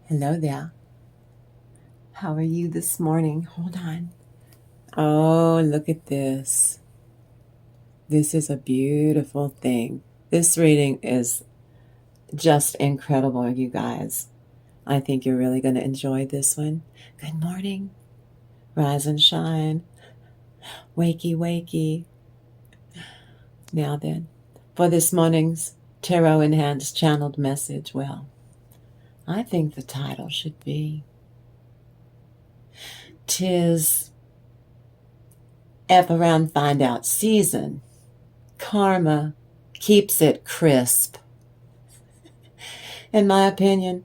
Hello there. How are you this morning? Hold on. Oh, look at this. This is a beautiful thing. This reading is just incredible, you guys. I think you're really going to enjoy this one. Good morning. Rise and shine. Wakey, wakey. Now then, for this morning's Tarot Enhanced Channeled Message, well, I think the title should be "'Tis F Around Find Out Season. Karma keeps it crisp." In my opinion,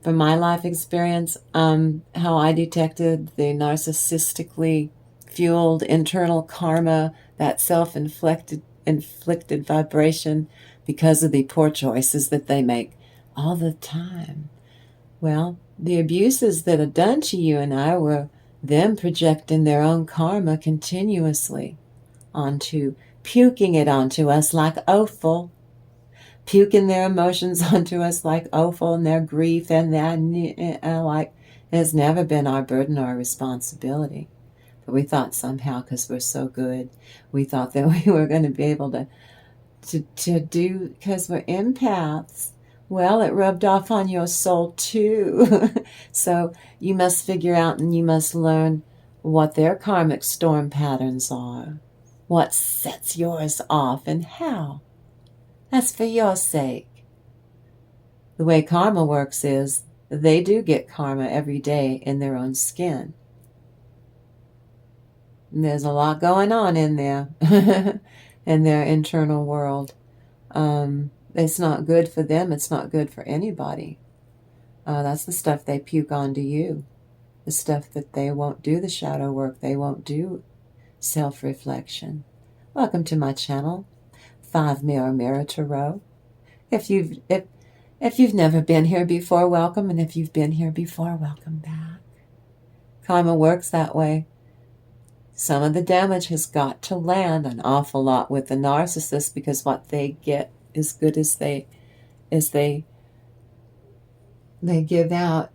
from my life experience, how I detected the narcissistically fueled internal karma, that self-inflicted vibration because of the poor choices that they make all the time. Well, the abuses that are done to you and I were them projecting their own karma continuously puking it onto us like offal, puking their emotions onto us like offal, and their grief and that, like it has never been our burden or our responsibility. But we thought somehow, because we're so good, we thought that we were going to be able to do, because we're empaths. Well, it rubbed off on your soul too. So you must figure out and you must learn what their karmic storm patterns are, what sets yours off, and how. That's for your sake. The way karma works is they do get karma every day in their own skin. And there's a lot going on in there, in their internal world. It's not good for them. It's not good for anybody. That's the stuff they puke onto you. The stuff that they won't do the shadow work. They won't do self-reflection. Welcome to my channel, 5 Mirror Tarot. If you've never been here before, welcome. And if you've been here before, welcome back. Karma works that way. Some of the damage has got to land an awful lot with the narcissist, because what they get as good as they give out,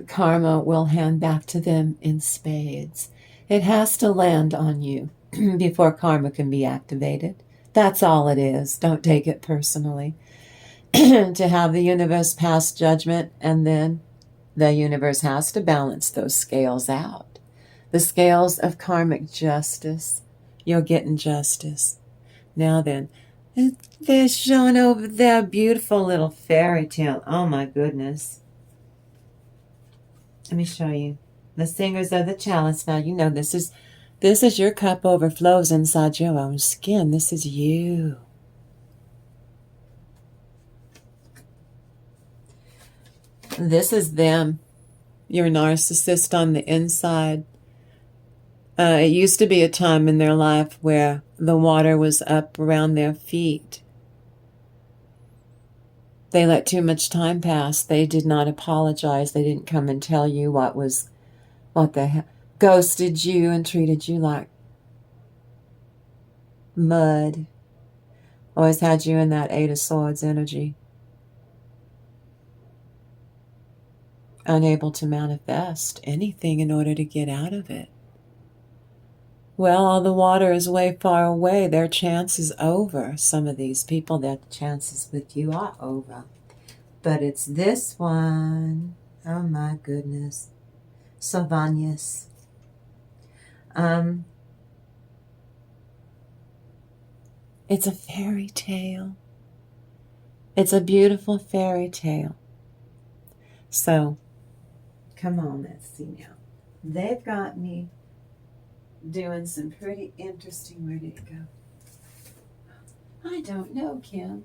karma will hand back to them in spades. It has to land on you before karma can be activated. That's all it is. Don't take it personally. To have the universe pass judgment, and then the universe has to balance those scales out. The scales of karmic justice. You're getting justice. Now then, they're showing over there a beautiful little fairy tale. Oh my goodness. Let me show you. The Singers of the Chalice. Now you know this is your cup overflows inside your own skin. This is you. This is them. Your narcissist on the inside. It used to be a time in their life where the water was up around their feet. They let too much time pass. They did not apologize. They didn't come and tell you what they ghosted you and treated you like mud. Always had you in that 8 of Swords energy. Unable to manifest anything in order to get out of it. Well, all the water is way far away. Their chance is over. Some of these people, their chances with you are over. But it's this one. Oh my goodness. Sylvanus. It's a fairy tale. It's a beautiful fairy tale. So, come on, let's see now. They've got me doing some pretty interesting. Where did it go? I don't know, Kim.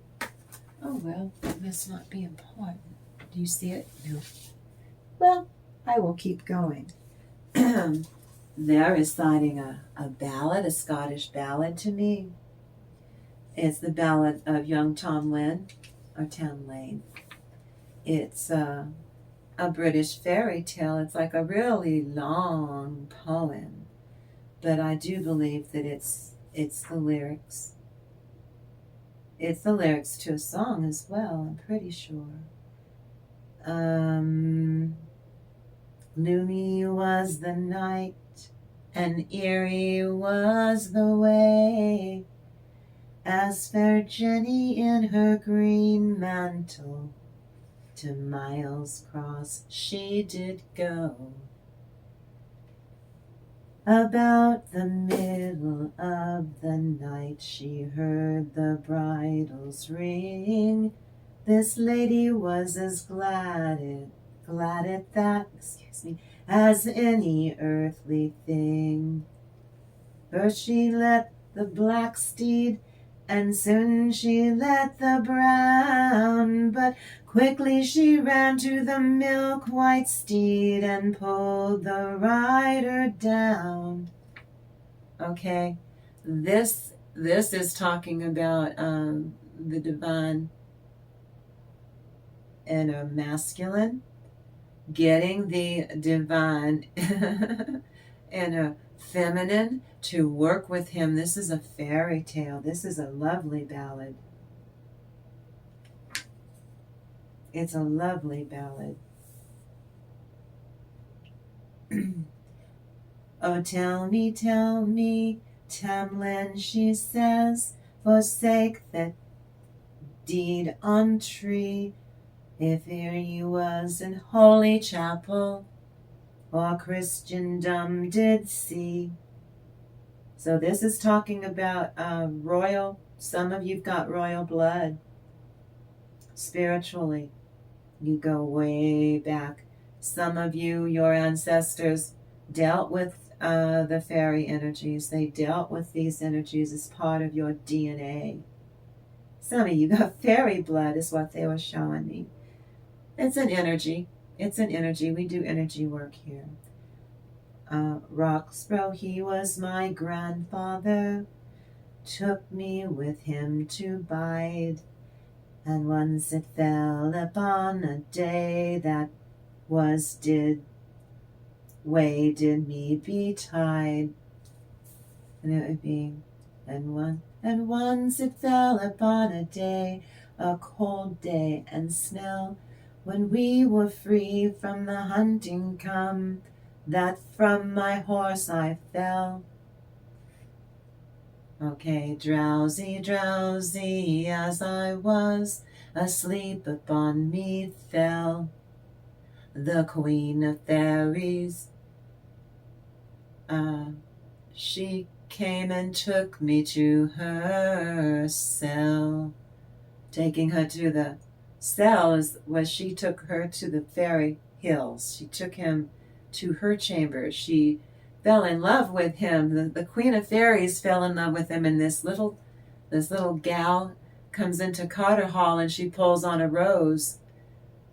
Oh, well, that must not be important. Do you see it? No. Well, I will keep going. They're reciting a ballad, a Scottish ballad to me. It's the ballad of young Tom Lane, or Tam Lane. It's a British fairy tale. It's like a really long poem. But I do believe that it's the lyrics. It's the lyrics to a song as well, I'm pretty sure. Gloomy was the night, and eerie was the way, as fair Jenny in her green mantle to Miles Cross she did go. About the middle of the night she heard the bridles ring. This lady was as glad at that, as any earthly thing. First she let the black steed, and soon she let the brown, but quickly she ran to the milk-white steed and pulled the rider down. Okay, this is talking about the divine inner masculine getting the divine inner feminine to work with him. This is a fairy tale. This is a lovely ballad. It's a lovely ballad. Oh, tell me, Tamlin, she says, forsake that deed on tree, if ere you was in holy chapel, or Christendom did see. So this is talking about royal, some of you've got royal blood. Spiritually, you go way back. Some of you, your ancestors, dealt with the fairy energies. They dealt with these energies as part of your DNA. Some of you got fairy blood is what they were showing me. It's an energy. It's an energy. We do energy work here. Roxborough, he was my grandfather, took me with him to bide, and once it fell upon a day that was did me betide. And it would be, and once it fell upon a day, a cold day and snell, when we were free from the hunting come, that from my horse I fell. Okay, drowsy, drowsy as I was, asleep upon me fell the Queen of Fairies. She came and took me to her cell. Taking her to the cell was she took her to the fairy hills. She took him to her chamber. She fell in love with him. The Queen of Fairies fell in love with him, and this little gal comes into Cotter Hall and she pulls on a rose.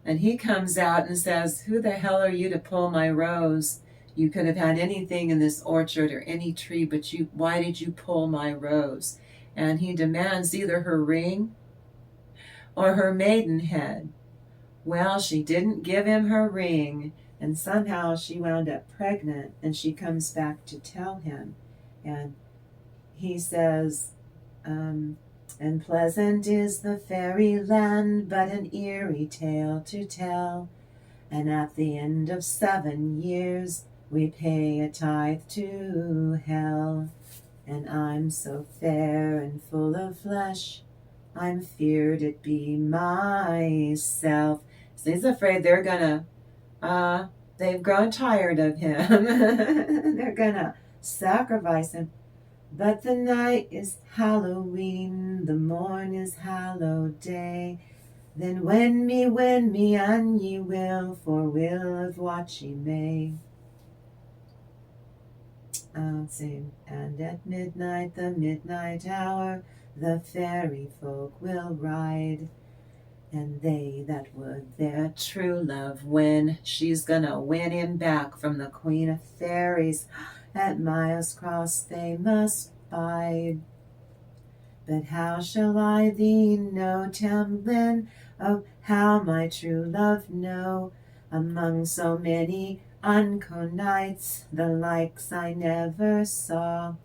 And he comes out and says, "Who the hell are you to pull my rose? You could have had anything in this orchard or any tree, but why did you pull my rose?" And he demands either her ring or her maidenhead. Well, she didn't give him her ring, and somehow she wound up pregnant, and she comes back to tell him. And he says, and pleasant is the fairy land, but an eerie tale to tell. And at the end of 7 years, we pay a tithe to hell. And I'm so fair and full of flesh, I'm feared it be myself. So he's afraid they're gonna, they've grown tired of him. They're gonna sacrifice him. But the night is Halloween, the morn is hallowed day. Then win me, an ye will, for will of what ye may. And at midnight, the midnight hour, the fairy folk will ride. And they that would their true love win, she's gonna win him back from the Queen of Fairies. At Miles Cross they must bide. But how shall I thee know, Tamlin? Oh, how my true love know? Among so many unco knights, the likes I never saw.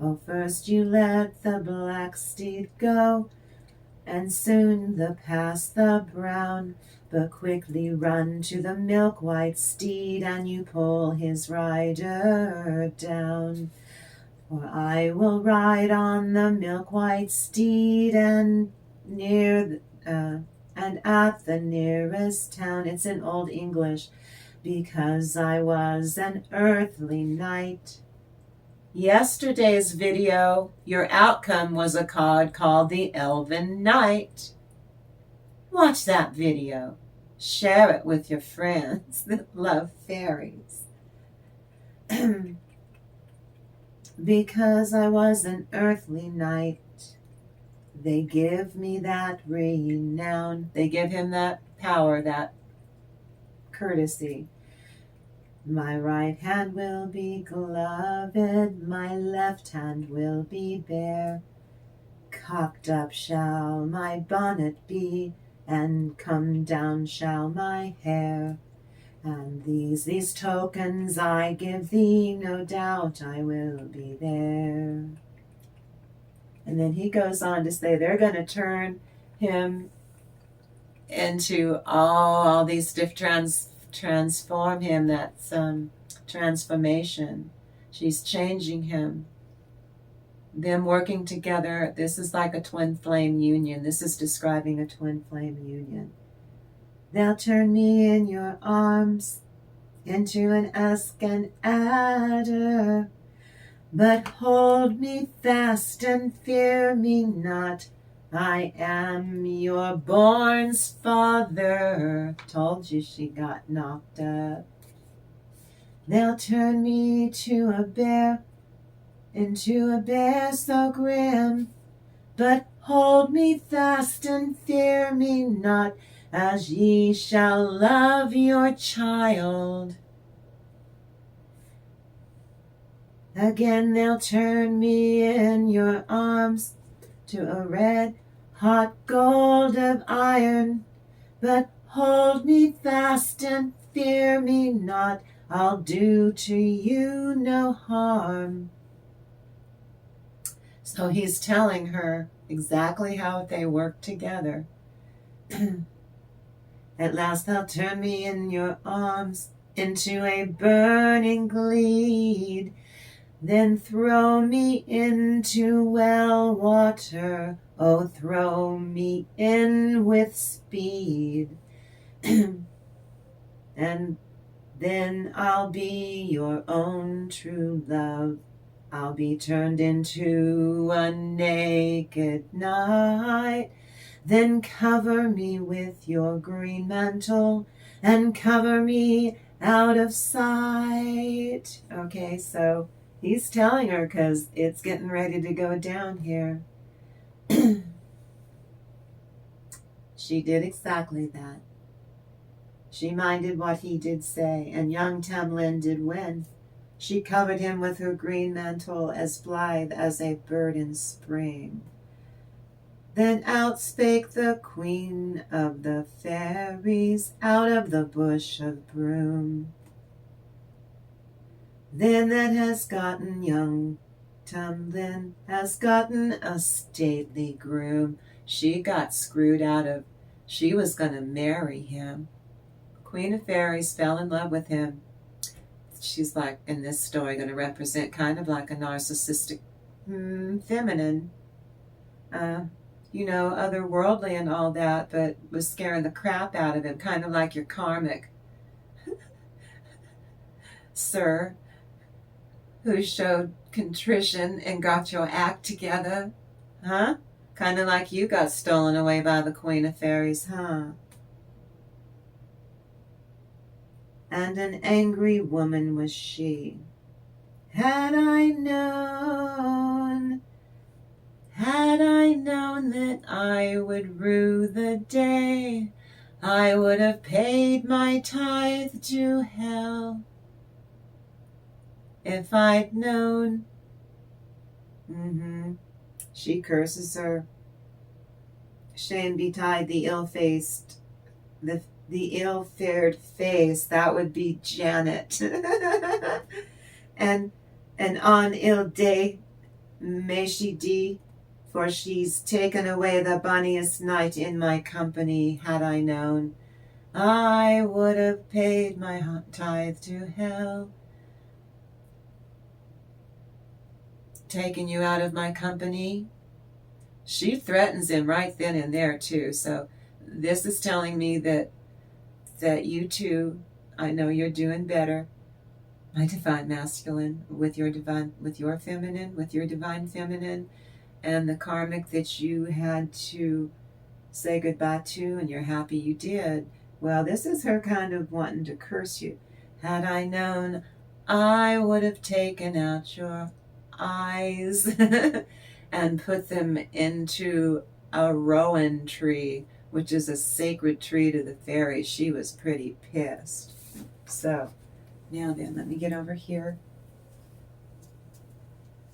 Oh, first you let the black steed go, And soon the past the brown, but quickly run to the milk-white steed, and you pull his rider down. For I will ride on the milk-white steed, and at the nearest town. It's in Old English. Because I was an earthly knight. Yesterday's video, your outcome was a card called the Elven Knight. Watch that video. Share it with your friends that love fairies. Because I was an earthly knight, they give me that renown. They give him that power, that courtesy. My right hand will be gloved, my left hand will be bare. Cocked up shall my bonnet be, and come down shall my hair. And these tokens I give thee, no doubt I will be there. And then he goes on to say they're going to turn him into all these different transform him. That's transformation. She's changing him. Them working together. This is like a twin flame union. This is describing a twin flame union. They'll turn me in your arms into an ask and adder, but hold me fast and fear me not. I am your born's father. Told you she got knocked up. They'll turn me to a bear, into a bear so grim, but hold me fast and fear me not, as ye shall love your child. Again they'll turn me in your arms to a red hot gold of iron, but hold me fast and fear me not, I'll do to you no harm. So he's telling her exactly how they work together. At last they'll turn me in your arms into a burning glade, then throw me into well water, oh, throw me in with speed. And then I'll be your own true love. I'll be turned into a naked knight. Then cover me with your green mantle and cover me out of sight. Okay, so he's telling her because it's getting ready to go down here. She did exactly that. She minded what he did say, and young Tamlin did win. She covered him with her green mantle, as blithe as a bird in spring. Then out spake the queen of the fairies, out of the bush of broom. Then that has gotten young Tamlin, has gotten a stately groom. She got screwed out of, she was going to marry him. Queen of Fairies fell in love with him. She's like, in this story, going to represent kind of like a narcissistic feminine. Otherworldly and all that, but was scaring the crap out of him, kind of like your karmic sir, who showed contrition and got your act together, huh? Kind of like you got stolen away by the Queen of Fairies, huh? And an angry woman was she. Had I known that I would rue the day, I would have paid my tithe to hell. If I'd known. She curses her. Shame betide the ill-faced, the ill-fared face. That would be Janet. and on ill day may she die, For she's taken away the bonniest knight in my company. Had I known, I would have paid my tithe to hell. Taken you out of my company. She threatens him right then and there too. So this is telling me that you too, I know you're doing better, my divine masculine, with your divine feminine, and the karmic that you had to say goodbye to, and you're happy you did. Well, this is her kind of wanting to curse you. Had I known, I would have taken out your eyes and put them into a rowan tree, which is a sacred tree to the fairies. She was pretty pissed. So, now then, let me get over here.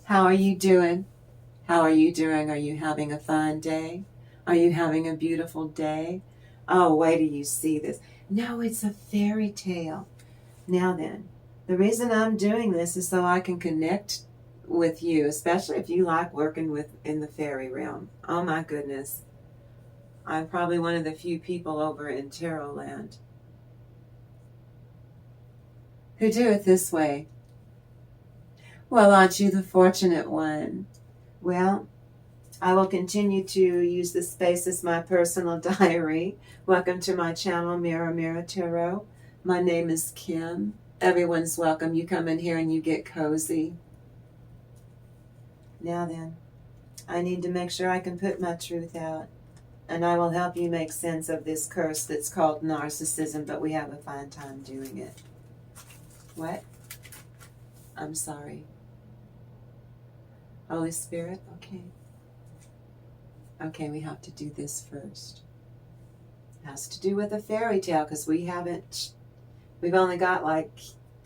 How are you doing? How are you doing? Are you having a fine day? Are you having a beautiful day? Oh, wait till you see this. No, it's a fairy tale. Now then, the reason I'm doing this is so I can connect with you, especially if you like working in the fairy realm. Oh my goodness. I'm probably one of the few people over in Tarot Land who do it this way. Well, aren't you the fortunate one? Well, I will continue to use this space as my personal diary. Welcome to my channel, Mirror Mirror Tarot. My name is Kim. Everyone's welcome. You come in here and you get cozy. Now then, I need to make sure I can put my truth out. And I will help you make sense of this curse that's called narcissism, but we have a fine time doing it. What? I'm sorry. Holy Spirit? Okay. Okay, we have to do this first. It has to do with a fairy tale, because we've only got like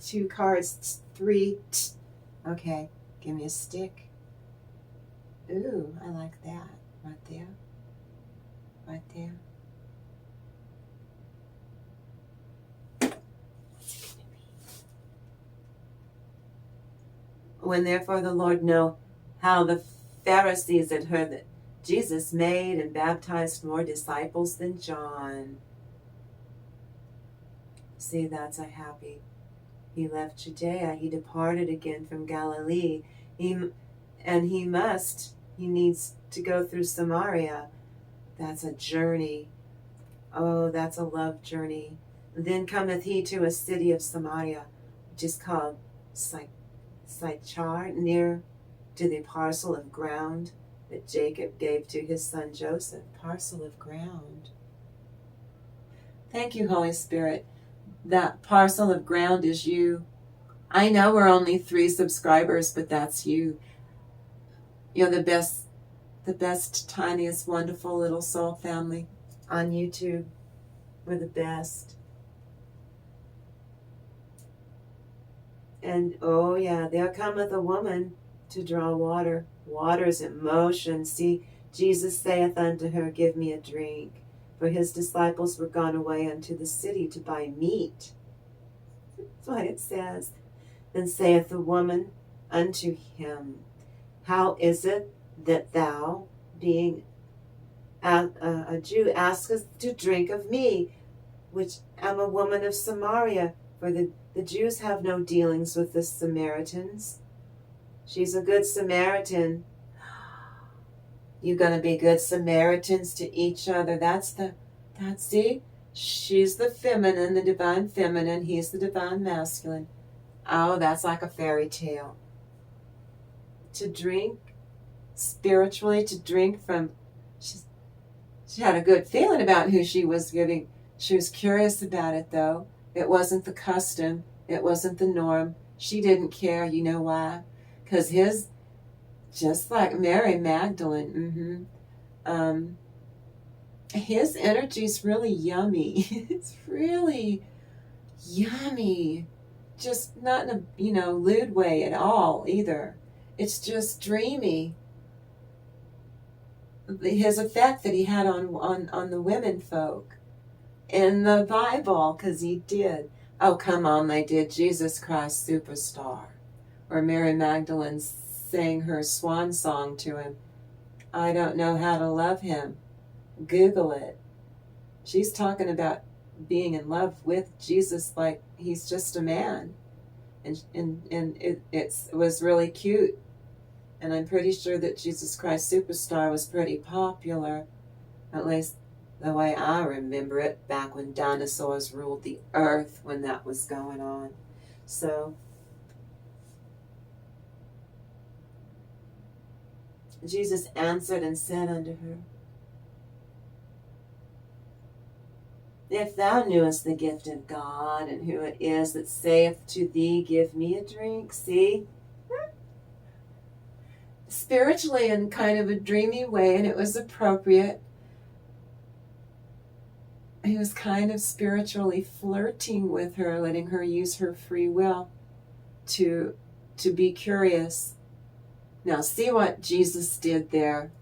2 cards, 3. Okay, give me a stick. Ooh, I like that. Right there. Right there. What's it gonna be? When therefore the Lord knew how the Pharisees had heard that Jesus made and baptized more disciples than John. See, that's a happy. He left Judea. He departed again from Galilee. He needs to go through Samaria. That's a journey. Oh, that's a love journey. Then cometh he to a city of Samaria, which is called Sychar, near to the parcel of ground that Jacob gave to his son Joseph. Parcel of ground. Thank you, Holy Spirit. That parcel of ground is you. I know we're only 3 subscribers, but that's you. You're the best, tiniest, wonderful little soul family on YouTube. We're the best. And oh yeah, there cometh a woman to draw water. Waters in motion. See, Jesus saith unto her, give me a drink. For his disciples were gone away unto the city to buy meat. That's what it says. Then saith the woman unto him, how is it that thou, being a Jew, askest to drink of me, which am a woman of Samaria? For the Jews have no dealings with the Samaritans. She's a good Samaritan. You gonna be good Samaritans to each other. See? She's the feminine, the divine feminine. He's the divine masculine. Oh, that's like a fairy tale. To drink spiritually, to drink from, she had a good feeling about who she was giving. She was curious about it though. It wasn't the custom. It wasn't the norm. She didn't care. You know why? Because just like Mary Magdalene, his energy's really yummy. It's really yummy. Just not in a, lewd way at all either. It's just dreamy. His effect that he had on the women folk in the Bible, because he did. Oh, come on, they did. Jesus Christ Superstar, where Mary Magdalene sang her swan song to him. I don't know how to love him. Google it. She's talking about being in love with Jesus like he's just a man. And it was really cute. And I'm pretty sure that Jesus Christ Superstar was pretty popular, at least the way I remember it, back when dinosaurs ruled the earth, when that was going on. So Jesus answered and said unto her, If thou knewest the gift of God, and who it is that saith to thee, Give me a drink. See? Spiritually, in kind of a dreamy way, and it was appropriate. He was kind of spiritually flirting with her, letting her use her free will to be curious. Now, see what Jesus did there.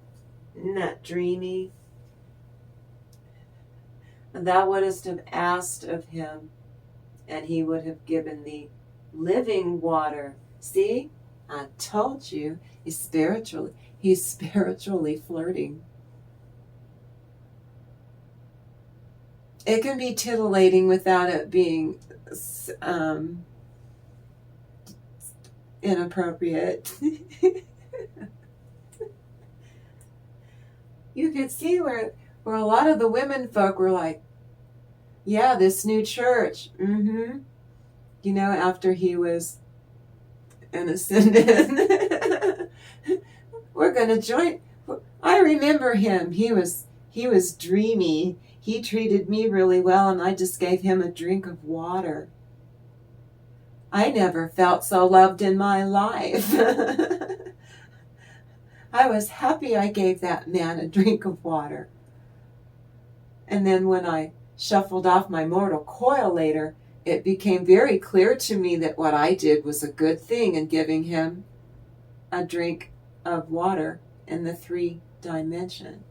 Isn't that dreamy? And thou wouldst have asked of him, and he would have given thee living water. See? I told you, he's spiritually flirting. It can be titillating without it being inappropriate. You could see where a lot of the women folk were like, yeah, this new church. You know, after he was an ascendant. We're going to join. I remember him. He was dreamy. He treated me really well, and I just gave him a drink of water. I never felt so loved in my life. I was happy I gave that man a drink of water. And then when I shuffled off my mortal coil later, it became very clear to me that what I did was a good thing in giving him a drink of water in the 3 dimension.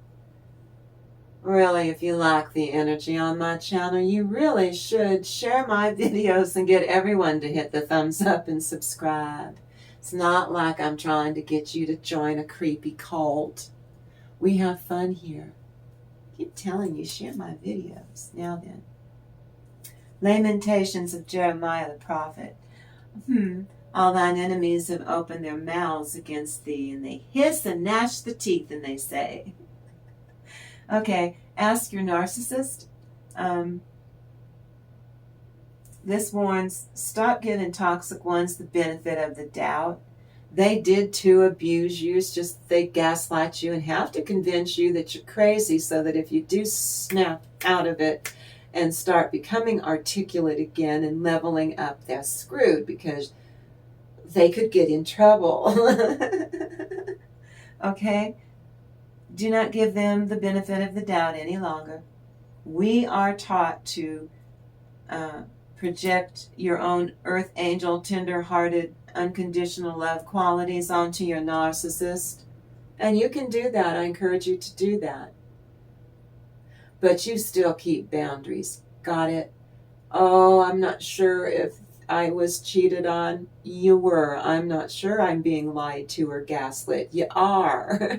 Really, if you like the energy on my channel, you really should share my videos and get everyone to hit the thumbs up and subscribe. It's not like I'm trying to get you to join a creepy cult. We have fun here. I keep telling you, share my videos. Now then. Lamentations of Jeremiah the prophet. All thine enemies have opened their mouths against thee, and they hiss and gnash the teeth, and they say. Okay, ask your narcissist. This warns, stop giving toxic ones the benefit of the doubt. They did too abuse you. It's just they gaslight you and have to convince you that you're crazy, so that if you do snap out of it and start becoming articulate again and leveling up, they're screwed because they could get in trouble. Okay? Do not give them the benefit of the doubt any longer. We are taught to project your own earth angel, tender-hearted, unconditional love qualities onto your narcissist. And you can do that. I encourage you to do that. But you still keep boundaries. Got it? Oh, I'm not sure if I was cheated on. You were. I'm not sure I'm being lied to or gaslit. You are.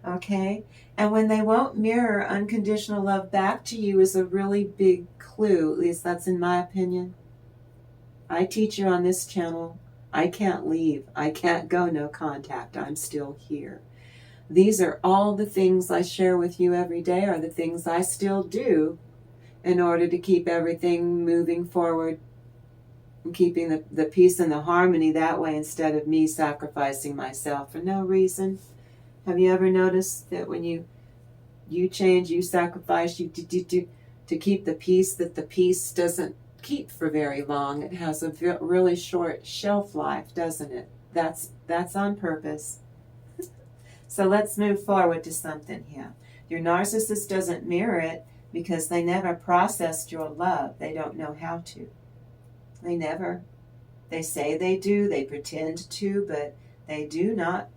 Okay? And when they won't mirror unconditional love back to you is a really big clue. At least that's in my opinion. I teach you on this channel. I can't leave. I can't go no contact. I'm still here. These are all the things I share with you every day, are the things I still do in order to keep everything moving forward and keeping the peace and the harmony that way, instead of me sacrificing myself for no reason. Have you ever noticed that when you change, you sacrifice, to keep the peace, that the peace doesn't keep for very long? It has a really short shelf life, doesn't it? That's on purpose. So let's move forward to something here. Your narcissist doesn't mirror it because they never processed your love. They don't know how to. They never. They say they do, they pretend to, but they do not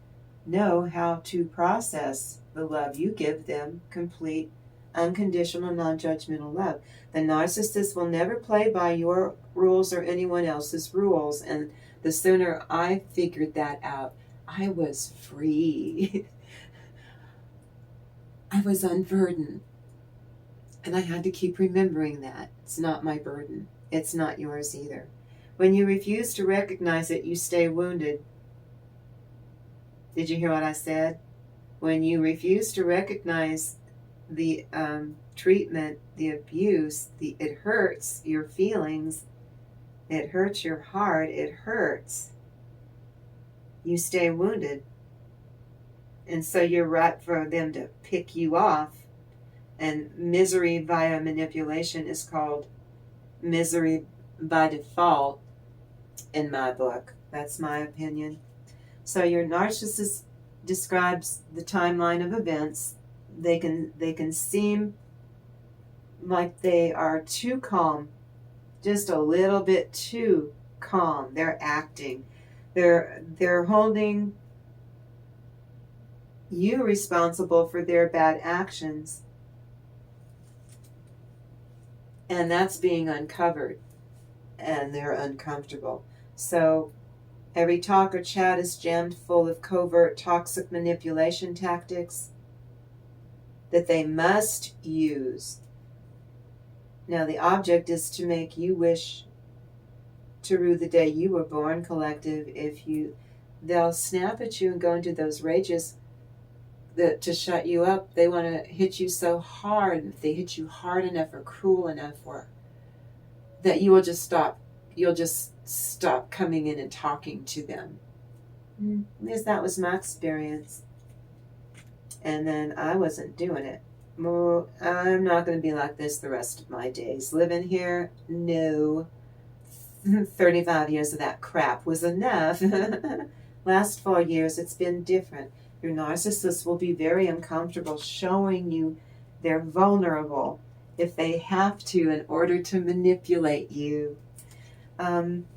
know how to process the love you give them, complete, unconditional, non-judgmental love. The narcissist will never play by your rules or anyone else's rules, and the sooner I figured that out, I was free. I was unburdened. And I had to keep remembering that. It's not my burden. It's not yours either. When you refuse to recognize it, you stay wounded. Did you hear what I said? When you refuse to recognize the treatment, the abuse, it hurts your feelings, it hurts your heart, it hurts. You stay wounded. And so you're right for them to pick you off. And misery via manipulation is called misery by default in my book. That's my opinion. So your narcissist describes the timeline of events. They can seem like they are too calm, just a little bit too calm. They're acting. They're holding you responsible for their bad actions. And that's being uncovered. And they're uncomfortable. So every talk or chat is jammed full of covert toxic manipulation tactics that they must use. Now the object is to make you wish to rue the day you were born, collective. They'll snap at you and go into those rages to shut you up. They want to hit you so hard. If they hit you hard enough or cruel enough, or that you will just stop. You'll just stop coming in and talking to them. Because that was my experience. And then I wasn't doing it. Well, I'm not going to be like this the rest of my days. Living here, no. 35 years of that crap was enough. Last 4 years, it's been different. Your narcissist will be very uncomfortable showing you they're vulnerable if they have to in order to manipulate you.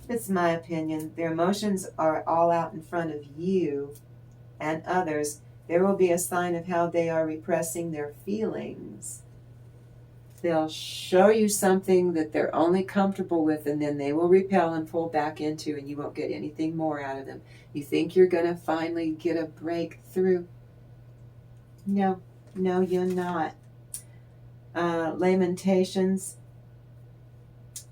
It's my opinion. Their emotions are all out in front of you and others. There will be a sign of how they are repressing their feelings. They'll show you something that they're only comfortable with, and then they will repel and pull back into, and you won't get anything more out of them. You think you're going to finally get a breakthrough? No, you're not. Lamentations.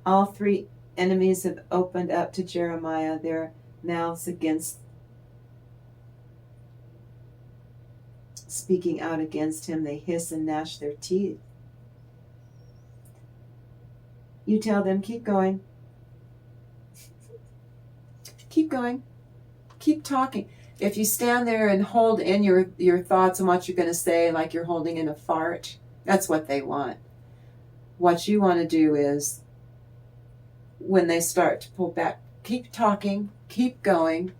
All three enemies have opened up to Jeremiah their mouths against, speaking out against him. They hiss and gnash their teeth. You tell them, keep going. Keep going. Keep talking. If you stand there and hold in your thoughts and what you're going to say like you're holding in a fart, that's what they want. What you want to do is, when they start to pull back, keep talking, keep going.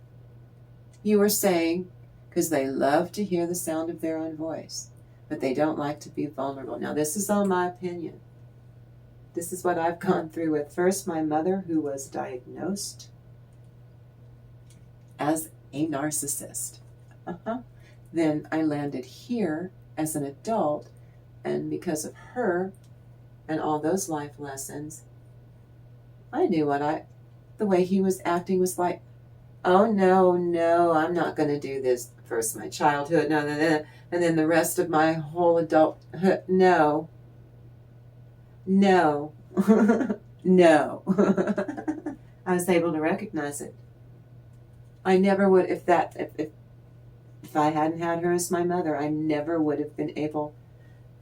You are saying, because they love to hear the sound of their own voice, but they don't like to be vulnerable. Now, this is all my opinion. This is what I've gone through with first my mother, who was diagnosed as a narcissist. Then I landed here as an adult, and because of her and all those life lessons, I knew the way he was acting was like, oh no, I'm not going to do this. First my childhood, no, and then the rest of my whole adulthood, no. No. I was able to recognize it. I never would, if I hadn't had her as my mother, I never would have been able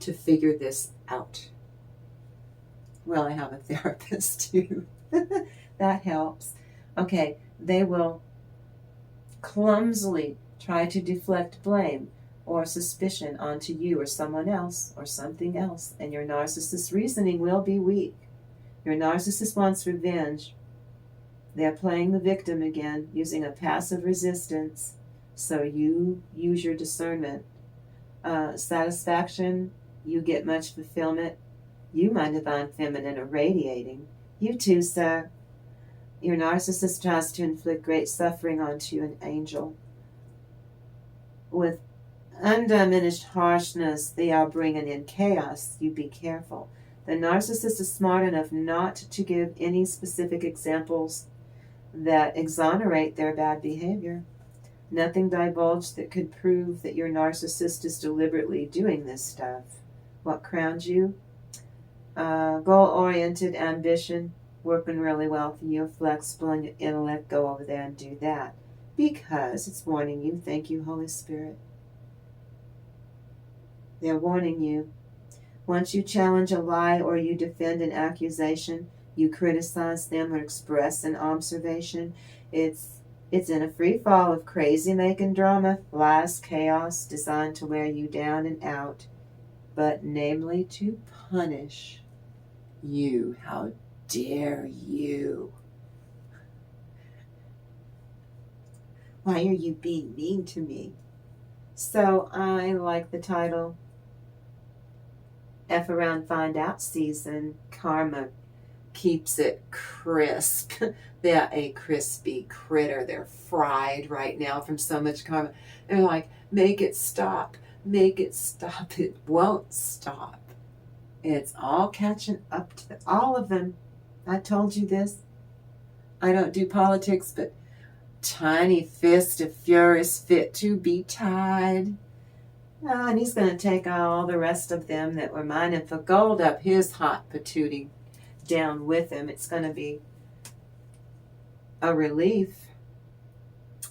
to figure this out. Well, I have a therapist too. That helps. Okay, they will clumsily try to deflect blame or suspicion onto you or someone else or something else, and your narcissist's reasoning will be weak. Your narcissist wants revenge. They're playing the victim again, using a passive resistance, so you use your discernment. Satisfaction, you get much fulfillment. You, my divine feminine, are radiating. You too, sir. Your narcissist tries to inflict great suffering onto you, an angel. With undiminished harshness, they are bringing in chaos. You be careful. The narcissist is smart enough not to give any specific examples that exonerate their bad behavior. Nothing divulged that could prove that your narcissist is deliberately doing this stuff. What crowns you? Goal-oriented ambition, working really well for you, flexible in your intellect. Go over there and do that. Because it's warning you. Thank you, Holy Spirit. They're warning you. Once you challenge a lie or you defend an accusation, you criticize them or express an observation, it's in a free fall of crazy-making drama, lies, chaos, designed to wear you down and out, but namely to punish you. How dare you? Why are you being mean to me? So I like the title, F Around Find Out Season. Karma keeps it crisp. They're a crispy critter. They're fried right now from so much karma. They're like, make it stop. Make it stop. It won't stop. It's all catching up to all of them. I told you this. I don't do politics, but tiny fist of furious fit to be tied. Oh, and he's going to take all the rest of them that were mining for gold up his hot patootie down with him. It's going to be a relief.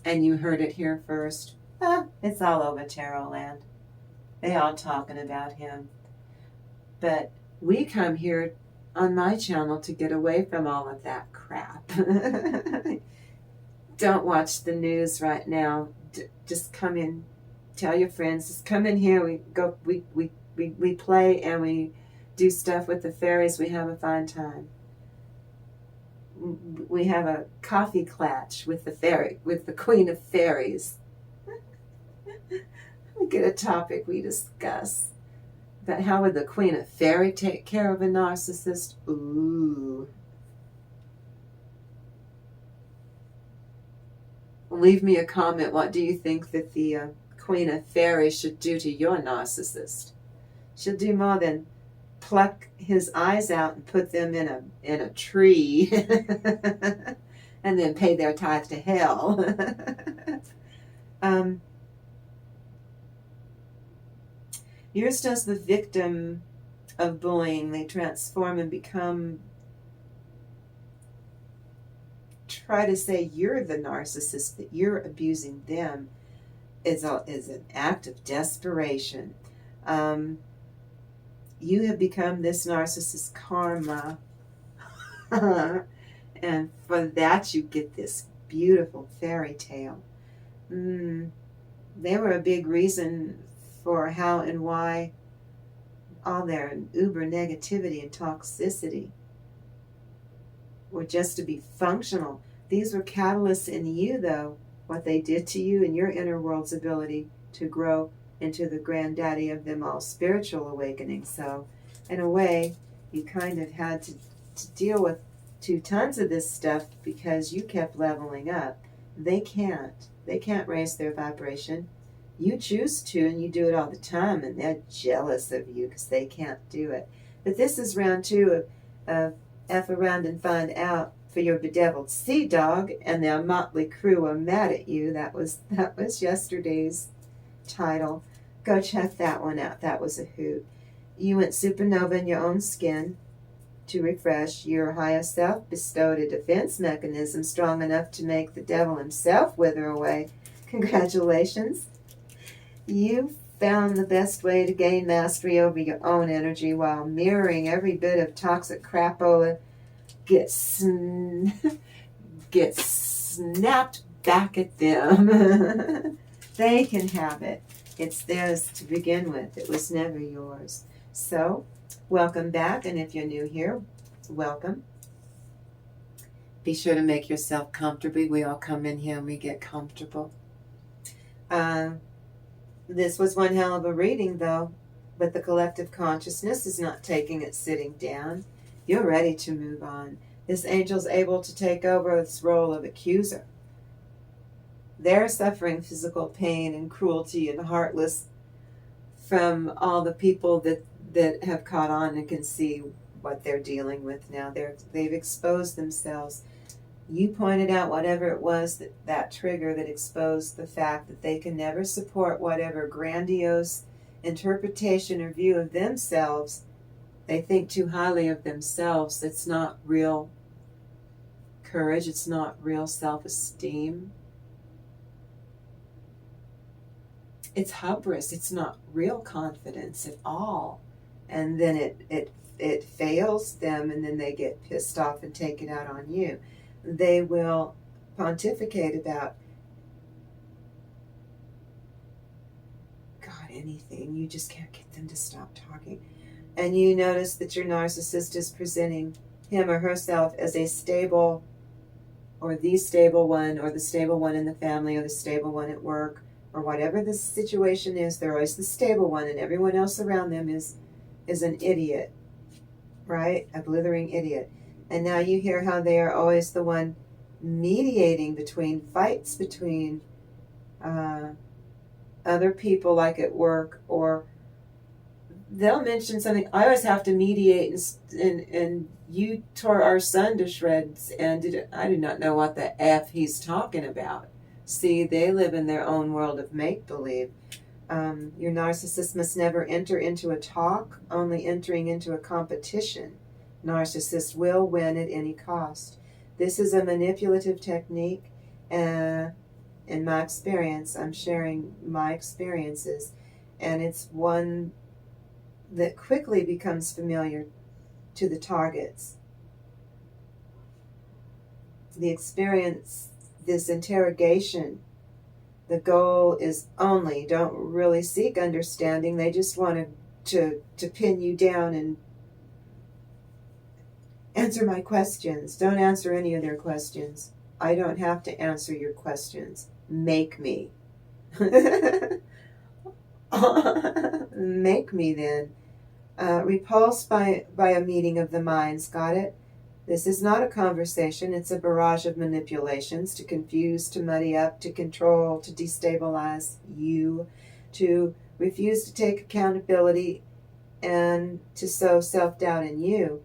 And you heard it here first. It's all over Tarot Land. They all talking about him. But we come here on my channel to get away from all of that crap. Don't watch the news right now. Just come in. Tell your friends, just come in here. We play and we do stuff with the fairies. We have a fine time. We have a coffee clatch with the Queen of Fairies. We get a topic we discuss. But how would the Queen of Fairy take care of a narcissist? Ooh. Leave me a comment. What do you think that the Queen of Fairies should do to your narcissist? She'll do more than pluck his eyes out and put them in a tree and then pay their tithe to hell. Yours does the victim of bullying. They transform and become, try to say you're the narcissist, that you're abusing them is an act of desperation. You have become this narcissist's karma. And for that you get this beautiful fairy tale. They were a big reason for how and why all their uber negativity and toxicity were just to be functional. These were catalysts in you, though, what they did to you and your inner world's ability to grow into the granddaddy of them all, spiritual awakening. So, in a way, you kind of had to deal with 2 tons of this stuff because you kept leveling up. They can't. They can't raise their vibration. You choose to, and you do it all the time, and they're jealous of you because they can't do it. But this is round 2 of F Around and Find Out for your bedeviled sea dog, and their motley crew are mad at you. That was yesterday's title. Go check that one out. That was a hoot. You went supernova in your own skin to refresh. Your higher self bestowed a defense mechanism strong enough to make the devil himself wither away. Congratulations. You found the best way to gain mastery over your own energy while mirroring every bit of toxic crapola gets snapped back at them. They can have it. It's theirs to begin with. It was never yours. So, welcome back, and if you're new here, welcome. Be sure to make yourself comfortable. We all come in here and we get comfortable. This was one hell of a reading, though, but the collective consciousness is not taking it sitting down. You're ready to move on. This angel's able to take over its role of accuser. They're suffering physical pain and cruelty and heartless from all the people that have caught on and can see what they're dealing with now. They've exposed themselves. You pointed out whatever it was that trigger that exposed the fact that they can never support whatever grandiose interpretation or view of themselves. They think too highly of themselves. It's not real courage. It's not real self-esteem. It's hubris. It's not real confidence at all. And then it fails them, and then they get pissed off and take it out on you. They will pontificate about God, anything. You just can't get them to stop talking. And you notice that your narcissist is presenting him or herself as a stable, or the stable one, or the stable one in the family, or the stable one at work, or whatever the situation is. They're always the stable one, and everyone else around them is an idiot, right? A blithering idiot. And now you hear how they are always the one mediating between fights between other people, like at work, or they'll mention something. I always have to mediate, and you tore our son to shreds, and I did not know what the F he's talking about. See, they live in their own world of make-believe. Your narcissist must never enter into a talk, only entering into a competition. Narcissists will win at any cost. This is a manipulative technique. In my experience, I'm sharing my experiences, and it's one that quickly becomes familiar to the targets. The experience, this interrogation, the goal is only, don't really seek understanding. They just want to pin you down and answer my questions. Don't answer any of their questions. I don't have to answer your questions. Make me. Make me then. Repulsed by a meeting of the minds. Got it? This is not a conversation. It's a barrage of manipulations to confuse, to muddy up, to control, to destabilize you, to refuse to take accountability, and to sow self-doubt in you,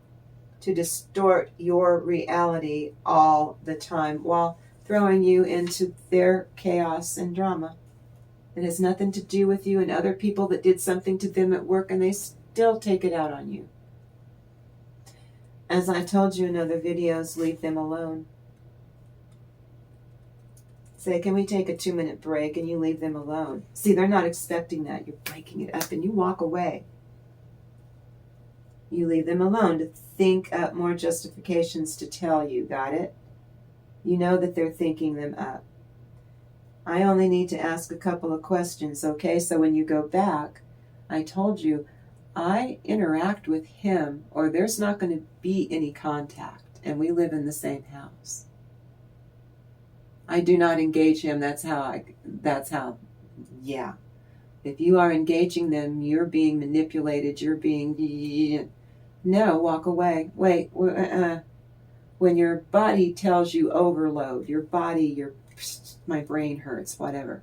to distort your reality all the time while throwing you into their chaos and drama. It has nothing to do with you and other people that did something to them at work, and they still take it out on you. As I told you in other videos, leave them alone. Say, can we take a 2-minute break? And you leave them alone. See, they're not expecting that. You're breaking it up and you walk away. You leave them alone to think up more justifications to tell you. Got it? You know that they're thinking them up. I only need to ask a couple of questions, okay? So when you go back, I told you, I interact with him, or there's not going to be any contact, and we live in the same house. I do not engage him. That's how, yeah. If you are engaging them, you're being manipulated, you're being, no, walk away. Wait, when your body tells you overload, your body, my brain hurts, whatever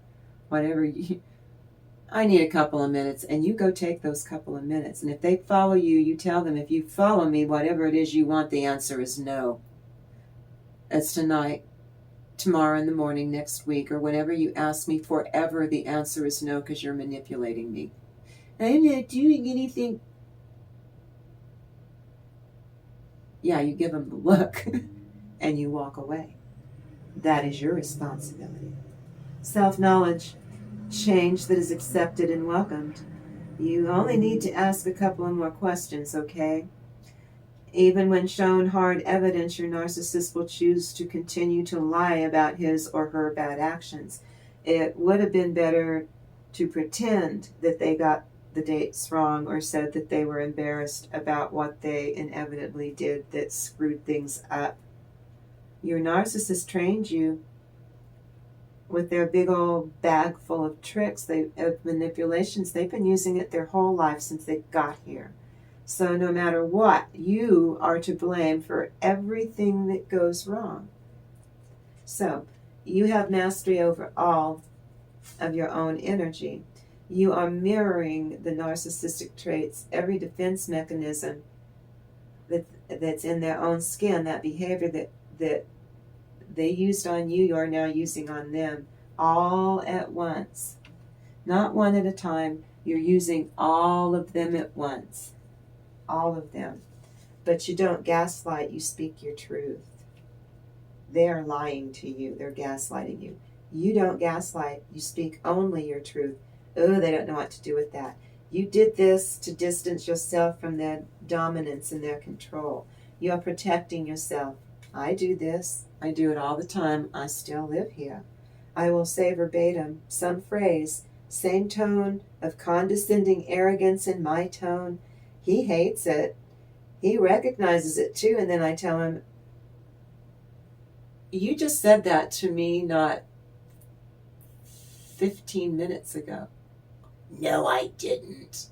I need a couple of minutes, and you go take those couple of minutes. And if they follow you, you tell them, if you follow me, whatever it is you want, the answer is no. It's tonight, tomorrow in the morning, next week, or whenever you ask me. Forever the answer is no, because you're manipulating me. I'm not doing anything. Yeah, you give them the look and you walk away. That is your responsibility. Self-knowledge. Change that is accepted and welcomed. You only need to ask a couple of more questions, okay? Even when shown hard evidence, your narcissist will choose to continue to lie about his or her bad actions. It would have been better to pretend that they got the dates wrong, or said that they were embarrassed about what they inevitably did that screwed things up. Your narcissist trained you with their big old bag full of tricks, of manipulations. They've been using it their whole life since they got here. So no matter what, you are to blame for everything that goes wrong. So you have mastery over all of your own energy. You are mirroring the narcissistic traits, every defense mechanism that's in their own skin, that behavior that they used on you, you're now using on them, all at once. Not one at a time. You're using all of them at once. All of them. But you don't gaslight, you speak your truth. They are lying to you. They're gaslighting you. You don't gaslight. You speak only your truth. Oh, they don't know what to do with that. You did this to distance yourself from their dominance and their control. You are protecting yourself. I do this. I do it all the time. I still live here. I will say verbatim some phrase, same tone of condescending arrogance in my tone. He hates it. He recognizes it too, and then I tell him, you just said that to me not 15 minutes ago. No, I didn't.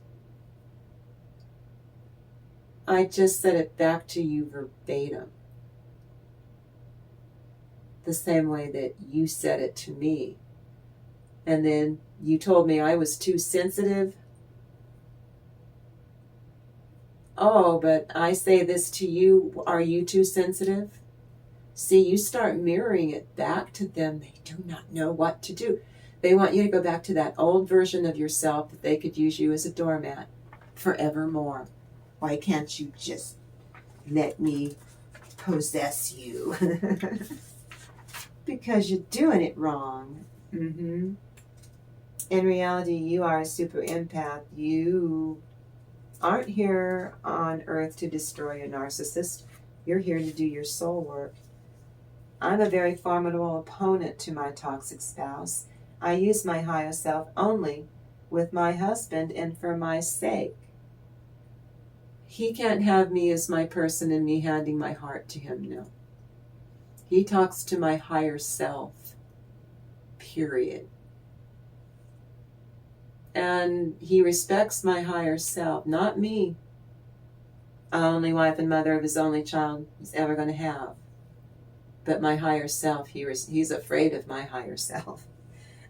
I just said it back to you verbatim. The same way that you said it to me. And then you told me I was too sensitive. Oh, but I say this to you, are you too sensitive? See, you start mirroring it back to them. They do not know what to do. They want you to go back to that old version of yourself that they could use you as a doormat forevermore. Why can't you just let me possess you? Because you're doing it wrong. In reality, you are a super empath. You aren't here on earth to destroy a narcissist. You're here to do your soul work. I'm a very formidable opponent to my toxic spouse. I use my higher self only with my husband and for my sake. He can't have me as my person and me handing my heart to him, no. He talks to my higher self, period. And he respects my higher self, not me. Only wife and mother of his only child he's ever going to have. But my higher self, he's afraid of my higher self.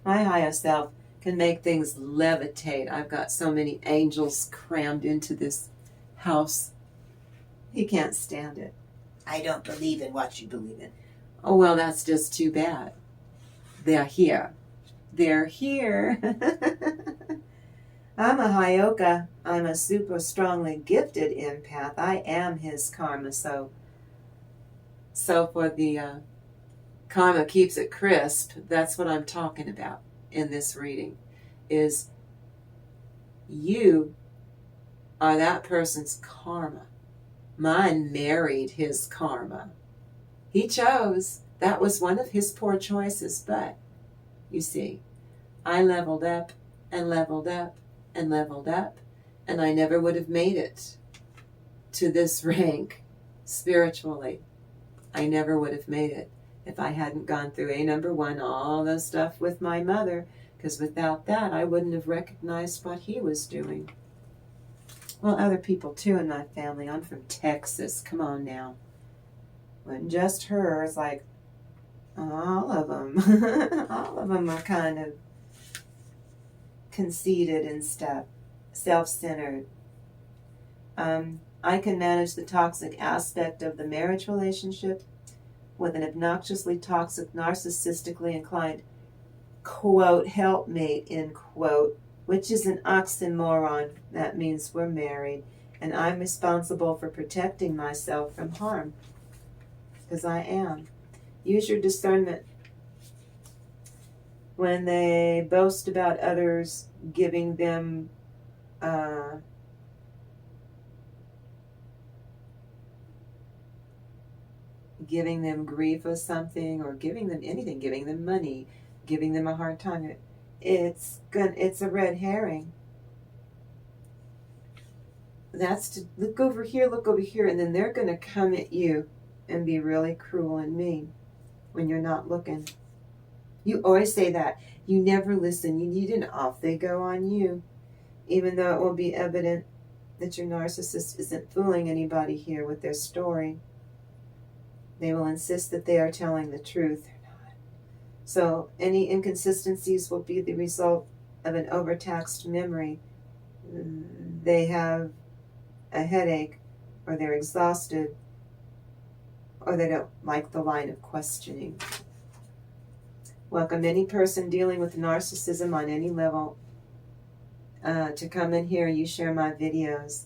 My higher self can make things levitate. I've got so many angels crammed into this house. He can't stand it. I don't believe in what you believe in. Oh, well, that's just too bad. They're here. They're here. I'm a Hyoka. I'm a super strongly gifted empath. I am his karma. So for the karma keeps it crisp, that's what I'm talking about in this reading, is you are that person's karma. Mine married his karma. He chose. That was one of his poor choices, but you see, I leveled up and leveled up and leveled up, and I never would have made it to this rank spiritually. I never would have made it if I hadn't gone through number 1, all the stuff with my mother, because without that, I wouldn't have recognized what he was doing. Well, other people too in my family. I'm from Texas. Come on now. Wasn't just her. It's like all of them. All of them are kind of conceited and stuff, self-centered. I can manage the toxic aspect of the marriage relationship with an obnoxiously toxic, narcissistically inclined, quote, helpmate, end quote, which is an oxymoron. That means we're married, and I'm responsible for protecting myself from harm, because I am. Use your discernment. When they boast about others giving them grief or something, or giving them anything, giving them money, giving them a hard time, it's a red herring. That's to look over here, and then they're going to come at you and be really cruel and mean when you're not looking. You always say that. You never listen. You need an off they go on you, even though it will be evident that your narcissist isn't fooling anybody here with their story. They will insist that they are telling the truth. They're not. So any inconsistencies will be the result of an overtaxed memory. They have a headache, or they're exhausted, or they don't like the line of questioning. Welcome any person dealing with narcissism on any level to come in here. You share my videos.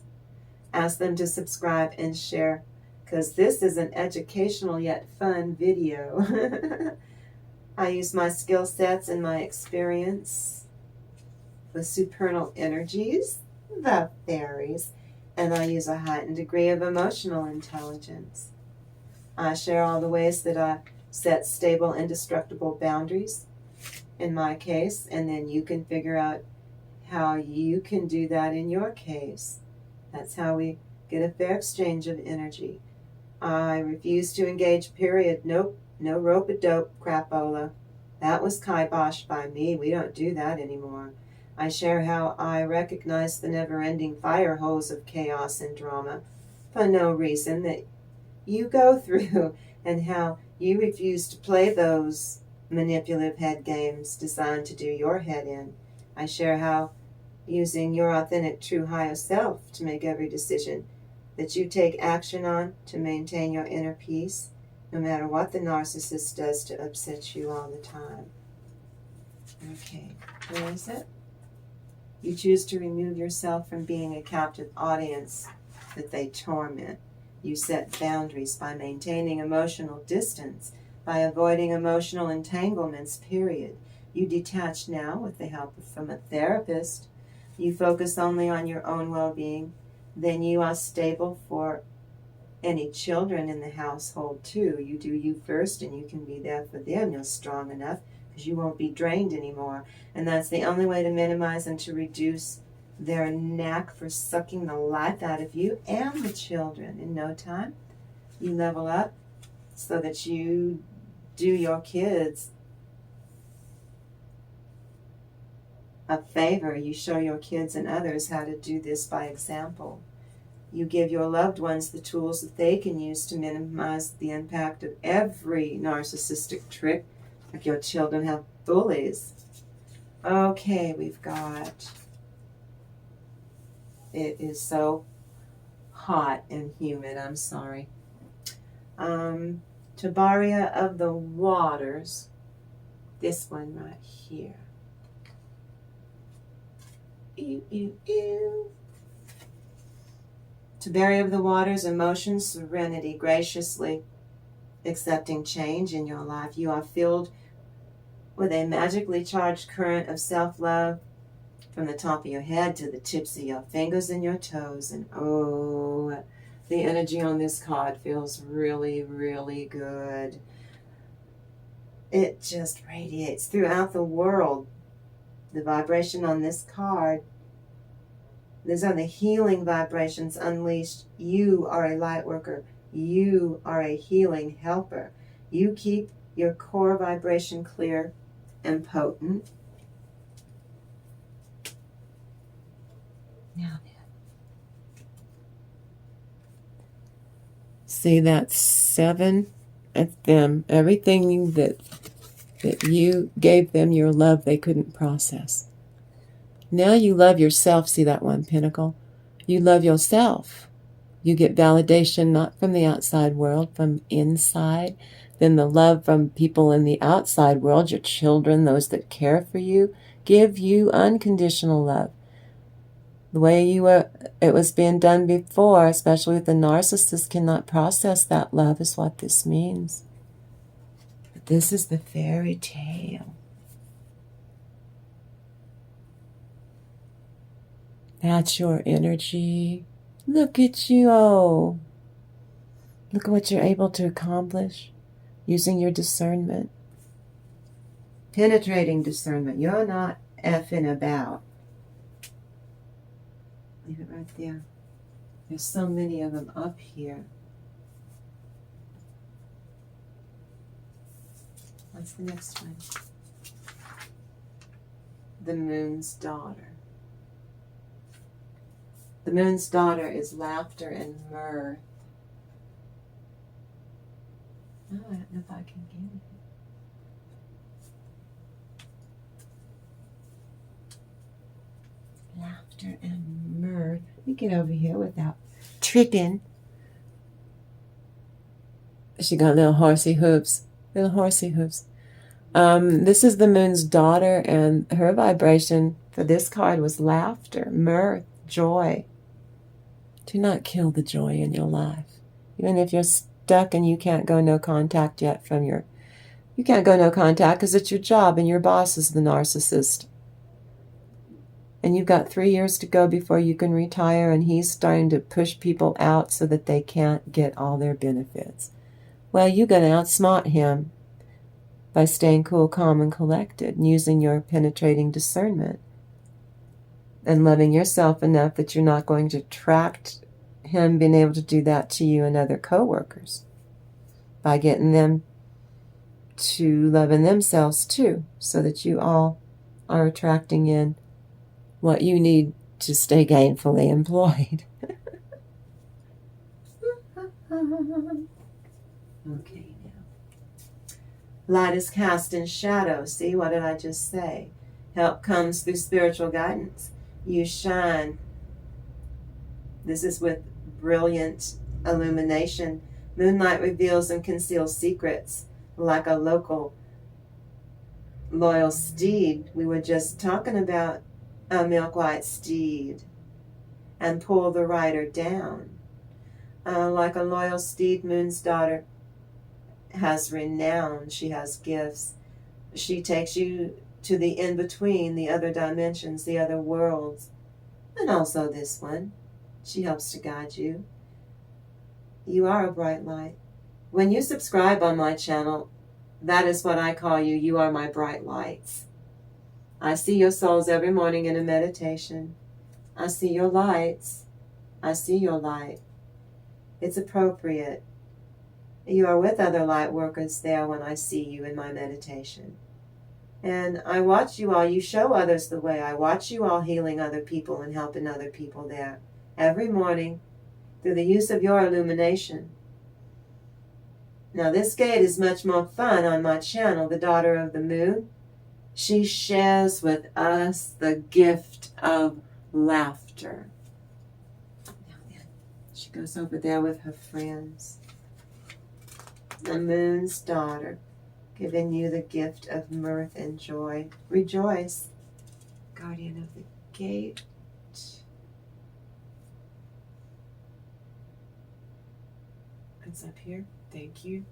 Ask them to subscribe and share, because this is an educational yet fun video. I use my skill sets and my experience, the supernal energies, the fairies, and I use a heightened degree of emotional intelligence. I share all the ways that I set stable, indestructible boundaries in my case, and then you can figure out how you can do that in your case. That's how we get a fair exchange of energy. I refuse to engage, period. Nope, no rope-a-dope crapola. That was kiboshed by me. We don't do that anymore. I share how I recognize the never-ending fire hose of chaos and drama for no reason that you go through, and how you refuse to play those manipulative head games designed to do your head in. I share how using your authentic, true, higher self to make every decision that you take action on to maintain your inner peace, no matter what the narcissist does to upset you all the time. Okay, where is it? You choose to remove yourself from being a captive audience that they torment. You set boundaries by maintaining emotional distance, by avoiding emotional entanglements, period. You detach now with the help from a therapist. You focus only on your own well-being. Then you are stable for any children in the household too. You do you first, and you can be there for them. You're strong enough because you won't be drained anymore. And that's the only way to minimize and to reduce their knack for sucking the life out of you and the children. In no time, you level up so that you do your kids a favor. You show your kids and others how to do this by example. You give your loved ones the tools that they can use to minimize the impact of every narcissistic trick, like your children have bullies. Okay, we've got... It is so hot and humid, I'm sorry. Tabaria of the Waters, this one right here. Ew, ew, ew. Tabaria of the Waters, emotion, serenity, graciously accepting change in your life. You are filled with a magically charged current of self-love from the top of your head to the tips of your fingers and your toes. And oh, the energy on this card feels really, really good. It just radiates throughout the world. The vibration on this card, these are the healing vibrations unleashed. You are a light worker. You are a healing helper. You keep your core vibration clear and potent. Now then. See that 7 at them. Everything that you gave them your love, they couldn't process. Now you love yourself. See that 1 pentacle? You love yourself. You get validation not from the outside world, from inside. Then the love from people in the outside world, your children, those that care for you, give you unconditional love. The way it was being done before, especially with the narcissist, cannot process that love, is what this means. But this is the fairy tale. That's your energy. Look at you. Oh, look at what you're able to accomplish using your discernment. Penetrating discernment. You're not effing about. Leave it right there. There's so many of them up here. What's the next one? The Moon's Daughter. The Moon's Daughter is laughter and mirth. Oh, I don't know if I can get it. Laughter and mirth. Let me get over here without tripping. She got little horsey hooves. Little horsey hooves. This is the moon's daughter, and her vibration for this card was laughter, mirth, joy. Do not kill the joy in your life. Even if you're stuck and you can't go no contact yet from your... You can't go no contact because it's your job and your boss is the narcissist. And you've got 3 years to go before you can retire, and he's starting to push people out so that they can't get all their benefits. Well, you're going to outsmart him by staying cool, calm, and collected, and using your penetrating discernment, and loving yourself enough that you're not going to attract him being able to do that to you and other coworkers, by getting them to loving themselves too, so that you all are attracting in what you need to stay gainfully employed. Okay, now. Light is cast in shadow. See, what did I just say? Help comes through spiritual guidance. You shine. This is with brilliant illumination. Moonlight reveals and conceals secrets like a loyal steed. We were just talking about a milk white steed, and pull the rider down. Like a loyal steed, Moon's daughter has renown. She has gifts. She takes you to the in-between, the other dimensions, the other worlds, and also this one. She helps to guide you. You are a bright light. When you subscribe on my channel, that is what I call you. You are my bright lights. I see your souls every morning in a meditation. I see your lights. I see your light. It's appropriate. You are with other light workers there when I see you in my meditation. And I watch you all. You show others the way. I watch you all healing other people and helping other people there every morning through the use of your illumination. Now this gate is much more fun on my channel, the Daughter of the Moon. She shares with us the gift of laughter. Now then, she goes over there with her friends. The Moon's daughter, giving you the gift of mirth and joy. Rejoice, guardian of the gate. It's up here. Thank you.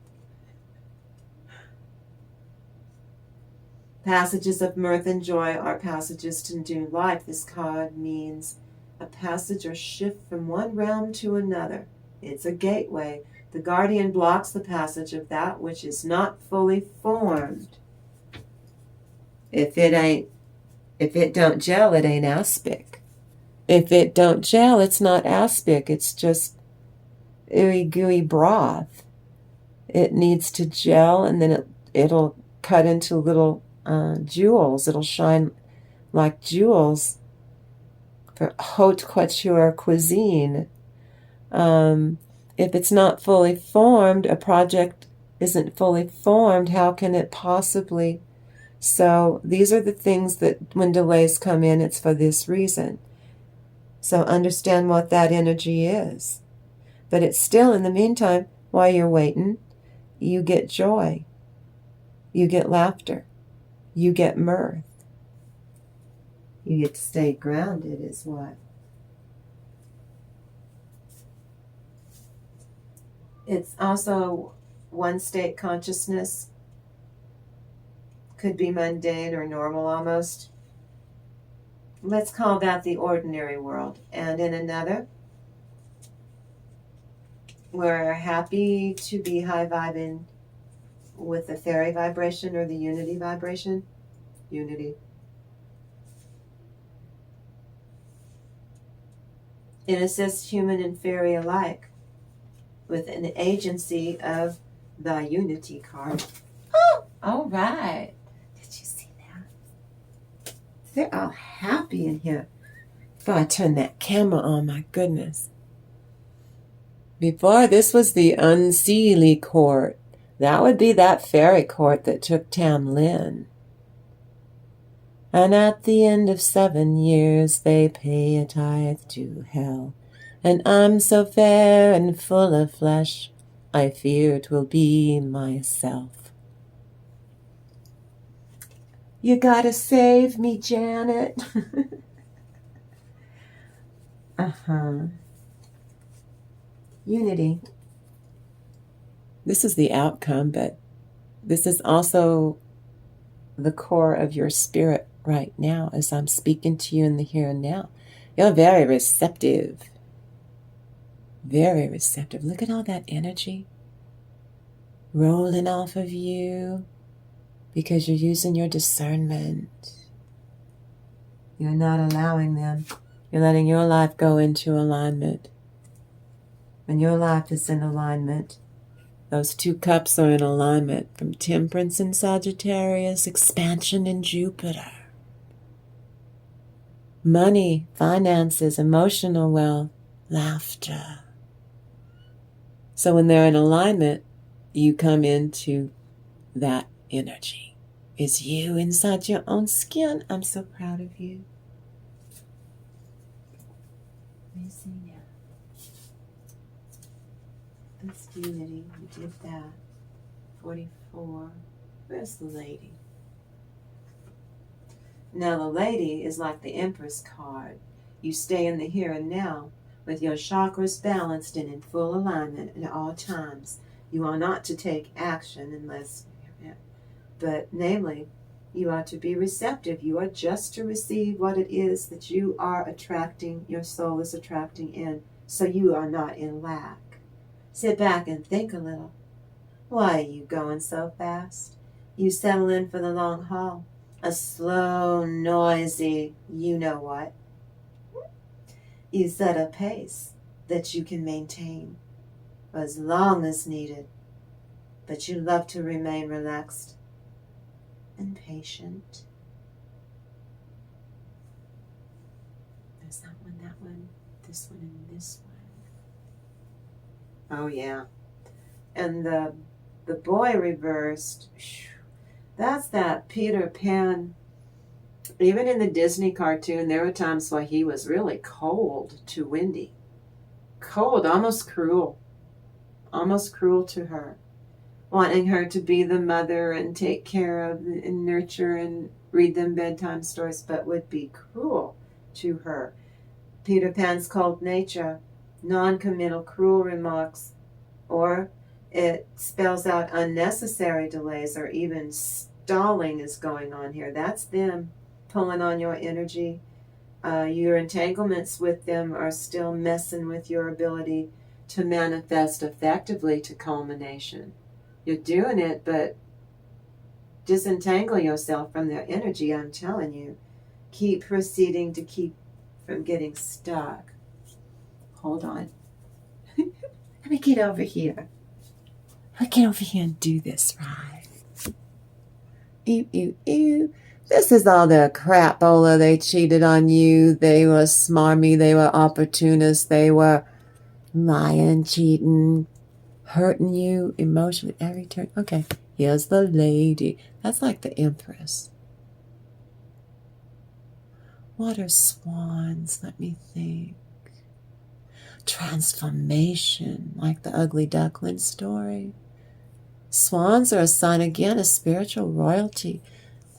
Passages of mirth and joy are passages to new life. This card means a passage or shift from one realm to another. It's a gateway. The guardian blocks the passage of that which is not fully formed. If it don't gel, it ain't aspic. If it don't gel, it's not aspic. It's just ooey gooey broth. It needs to gel, and then it'll cut into little jewels. It'll shine like jewels for haute couture cuisine. If it's not fully formed, a project isn't fully formed, how can it possibly? So these are the things that when delays come in, it's for this reason. So understand what that energy is. But it's still, in the meantime, while you're waiting, you get joy. You get laughter. You get mirth. You get to stay grounded is what. It's also one state consciousness. Could be mundane or normal almost. Let's call that the ordinary world. And in another, we're happy to be high vibing with the fairy vibration or the unity vibration. Unity. It assists human and fairy alike with an agency of the unity card. Oh, all right. Did you see that? They're all happy in here. Before I turn that camera on, my goodness. Before, this was the Unseelie court. That would be that fairy court that took Tam Lin. And at the end of 7 years, they pay a tithe to hell. And I'm so fair and full of flesh, I fear it will be myself. You gotta save me, Janet. Unity. This is the outcome, but this is also the core of your spirit right now as I'm speaking to you in the here and now. You're very receptive. Very receptive. Look at all that energy rolling off of you because you're using your discernment. You're not allowing them. You're letting your life go into alignment. When your life is in alignment, those two cups are in alignment from Temperance in Sagittarius, expansion in Jupiter. Money, finances, emotional wealth, laughter. So when they're in alignment, you come into that energy. Is you inside your own skin? I'm so proud of you. Let me see now. That's unity. We did that. 44. Where's the lady? Now the lady is like the Empress card. You stay in the here and now with your chakras balanced and in full alignment at all times. You are not to take action unless, but namely, you are to be receptive. You are just to receive what it is that you are attracting, your soul is attracting in, so you are not in lack. Sit back and think a little. Why are you going so fast? You settle in for the long haul. A slow, noisy, you know what. You set a pace that you can maintain for as long as needed, but you love to remain relaxed and patient. There's that one, this one, and this one. Oh yeah. And the boy reversed. That's that Peter Pan. Even in the Disney cartoon, there were times why he was really cold to Wendy. Cold, almost cruel. Almost cruel to her. Wanting her to be the mother and take care of and nurture and read them bedtime stories, but would be cruel to her. Peter Pan's cold nature, non-committal, cruel remarks, or it spells out unnecessary delays or even stalling is going on here. That's them pulling on your energy. Your entanglements with them are still messing with your ability to manifest effectively to culmination. You're doing it, but disentangle yourself from their energy, I'm telling you. Keep proceeding to keep from getting stuck. Hold on. Let me get over here. Let me get over here and do this right. Ew, ew, ew. This is all the crapola. They cheated on you. They were smarmy. They were opportunists. They were lying, cheating, hurting you emotionally every turn. Okay, here's the lady. That's like the Empress. Water swans, let me think. Transformation, like the Ugly Duckling story. Swans are a sign, again, of spiritual royalty.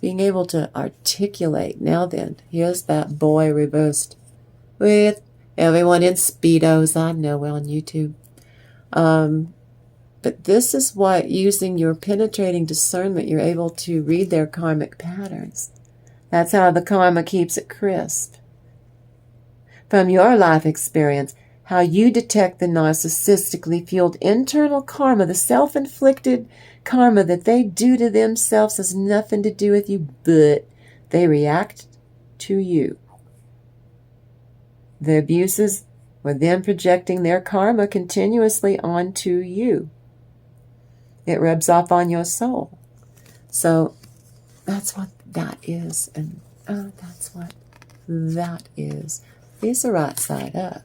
Being able to articulate. Now then, here's that boy reversed with everyone in Speedos. I know, on YouTube. But this is what, using your penetrating discernment, you're able to read their karmic patterns. That's how the karma keeps it crisp. From your life experience, how you detect the narcissistically fueled internal karma, the self-inflicted karma that they do to themselves has nothing to do with you, but they react to you. The abuses were them projecting their karma continuously onto you. It rubs off on your soul. So that's what that is, and that's what that is. These are right side up.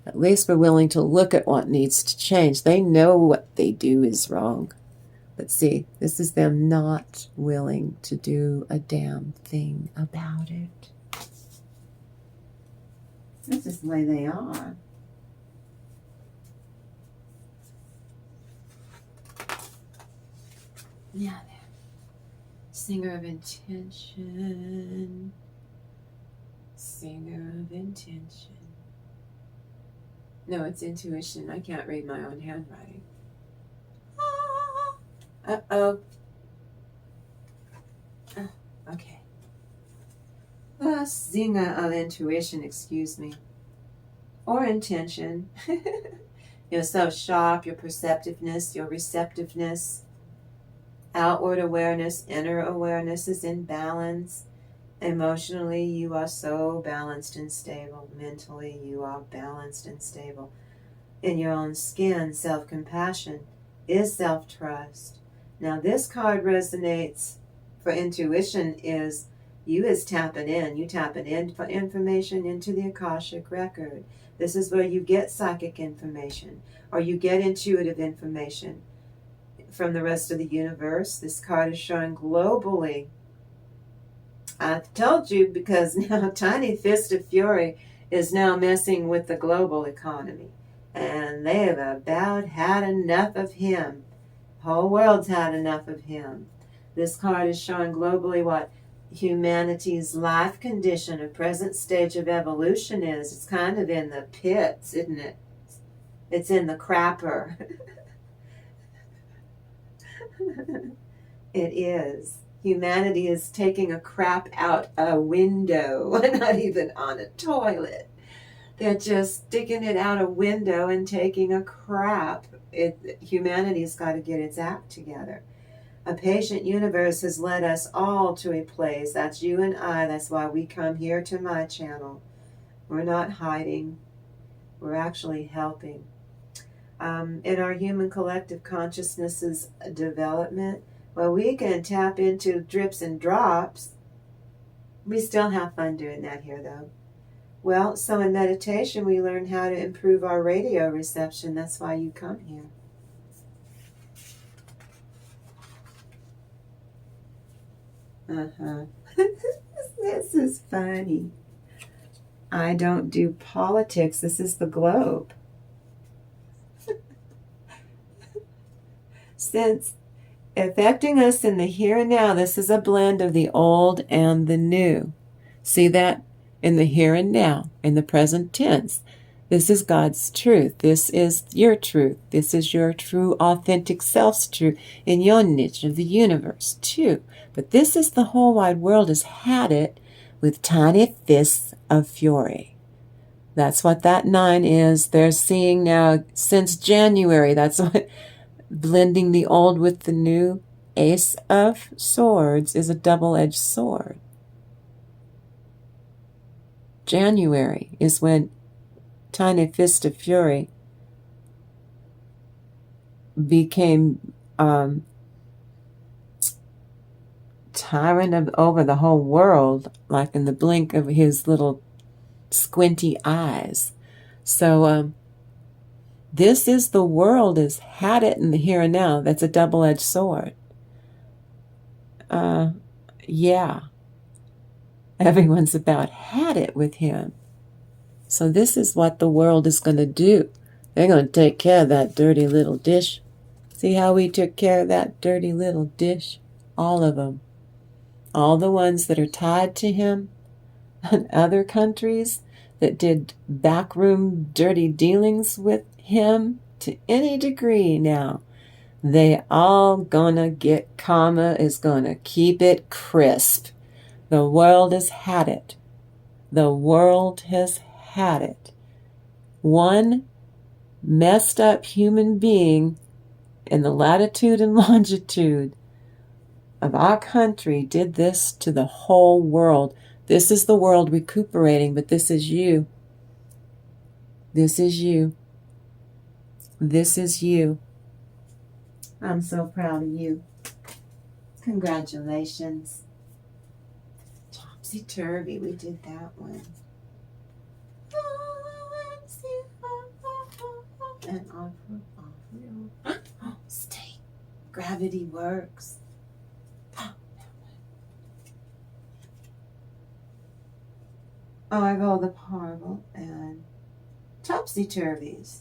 At least we're willing to look at what needs to change. They know what they do is wrong. But see, this is them not willing to do a damn thing about it. This is the way they are. Now then, singer of intention. Singer of intention. No, it's intuition. I can't read my own handwriting. Uh-oh. Oh, okay. Singer of intuition, excuse me. Or intention. You're so sharp, your perceptiveness, your receptiveness. Outward awareness, inner awareness is in balance. Emotionally, you are so balanced and stable. Mentally, you are balanced and stable. In your own skin, self-compassion is self-trust. Now, this card resonates for intuition is you is tapping in. You tapping in for information into the Akashic record. This is where you get psychic information or you get intuitive information from the rest of the universe. This card is showing globally. I told you because now Tiny Fist of Fury is now messing with the global economy. And they have about had enough of him. The whole world's had enough of him. This card is showing globally what humanity's life condition, a present stage of evolution is. It's kind of in the pits, isn't it? It's in the crapper. It is. Humanity is taking a crap out a window, not even on a toilet. They're just sticking it out a window and taking a crap. Humanity's got to get its act together. A patient universe has led us all to a place. That's you and I. That's why we come here to my channel. We're not hiding. We're actually helping. In our human collective consciousness's development, well, we can tap into drips and drops. We still have fun doing that here, though. Well, so in meditation, we learn how to improve our radio reception. That's why you come here. This is funny. I don't do politics. This is the globe. Since affecting us in the here and now, this is a blend of the old and the new. See that? In the here and now, in the present tense. This is God's truth. This is your truth. This is your true, authentic self's truth in your niche of the universe, too. But this is the whole wide world has had it with tiny fists of fury. That's what that 9 is. They're seeing now since January. That's what blending the old with the new. Ace of Swords is a double-edged sword. January is when Tiny Fist of Fury became tyrant over the whole world, like in the blink of his little squinty eyes. So this is the world has had it in the here and now. That's a double-edged sword. Yeah. Everyone's about had it with him. So this is what the world is going to do. They're going to take care of that dirty little dish. See how we took care of that dirty little dish? All of them. All the ones that are tied to him and other countries that did backroom dirty dealings with him to any degree now. They all gonna get karma is gonna keep it crisp. The world has had it. The world has had it. One messed up human being in the latitude and longitude of our country did this to the whole world. This is the world recuperating, but this is you. This is you. This is you. I'm so proud of you. Congratulations. Topsy-turvy, we did that one. And off. Stay. Gravity works. Oh, I rolled the horrible and topsy-turvies.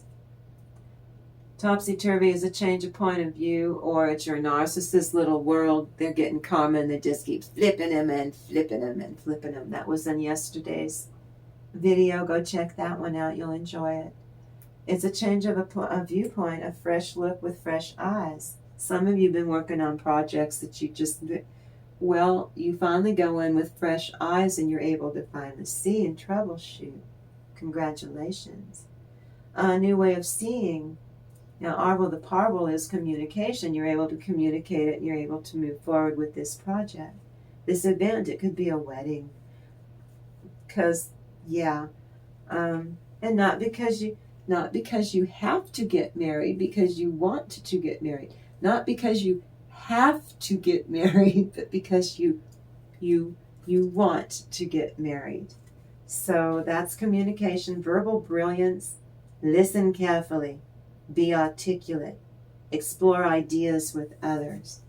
Topsy-turvy is a change of point of view, or it's your narcissist little world. They're getting karma and they just keep flipping them and flipping them and flipping them. That was in yesterday's video. Go check that one out. You'll enjoy it. It's a change of a viewpoint, a fresh look with fresh eyes. Some of you have been working on projects that you just, well, you finally go in with fresh eyes and you're able to finally see and troubleshoot. Congratulations. A new way of seeing. Now, Arvel the Parvel is communication. You're able to communicate it and you're able to move forward with this project. This event, it could be a wedding. Because, yeah, and not because you have to get married, because you want to get married. Not because you have to get married, but because you want to get married. So that's communication, verbal brilliance. Listen carefully. Be articulate. Explore ideas with others.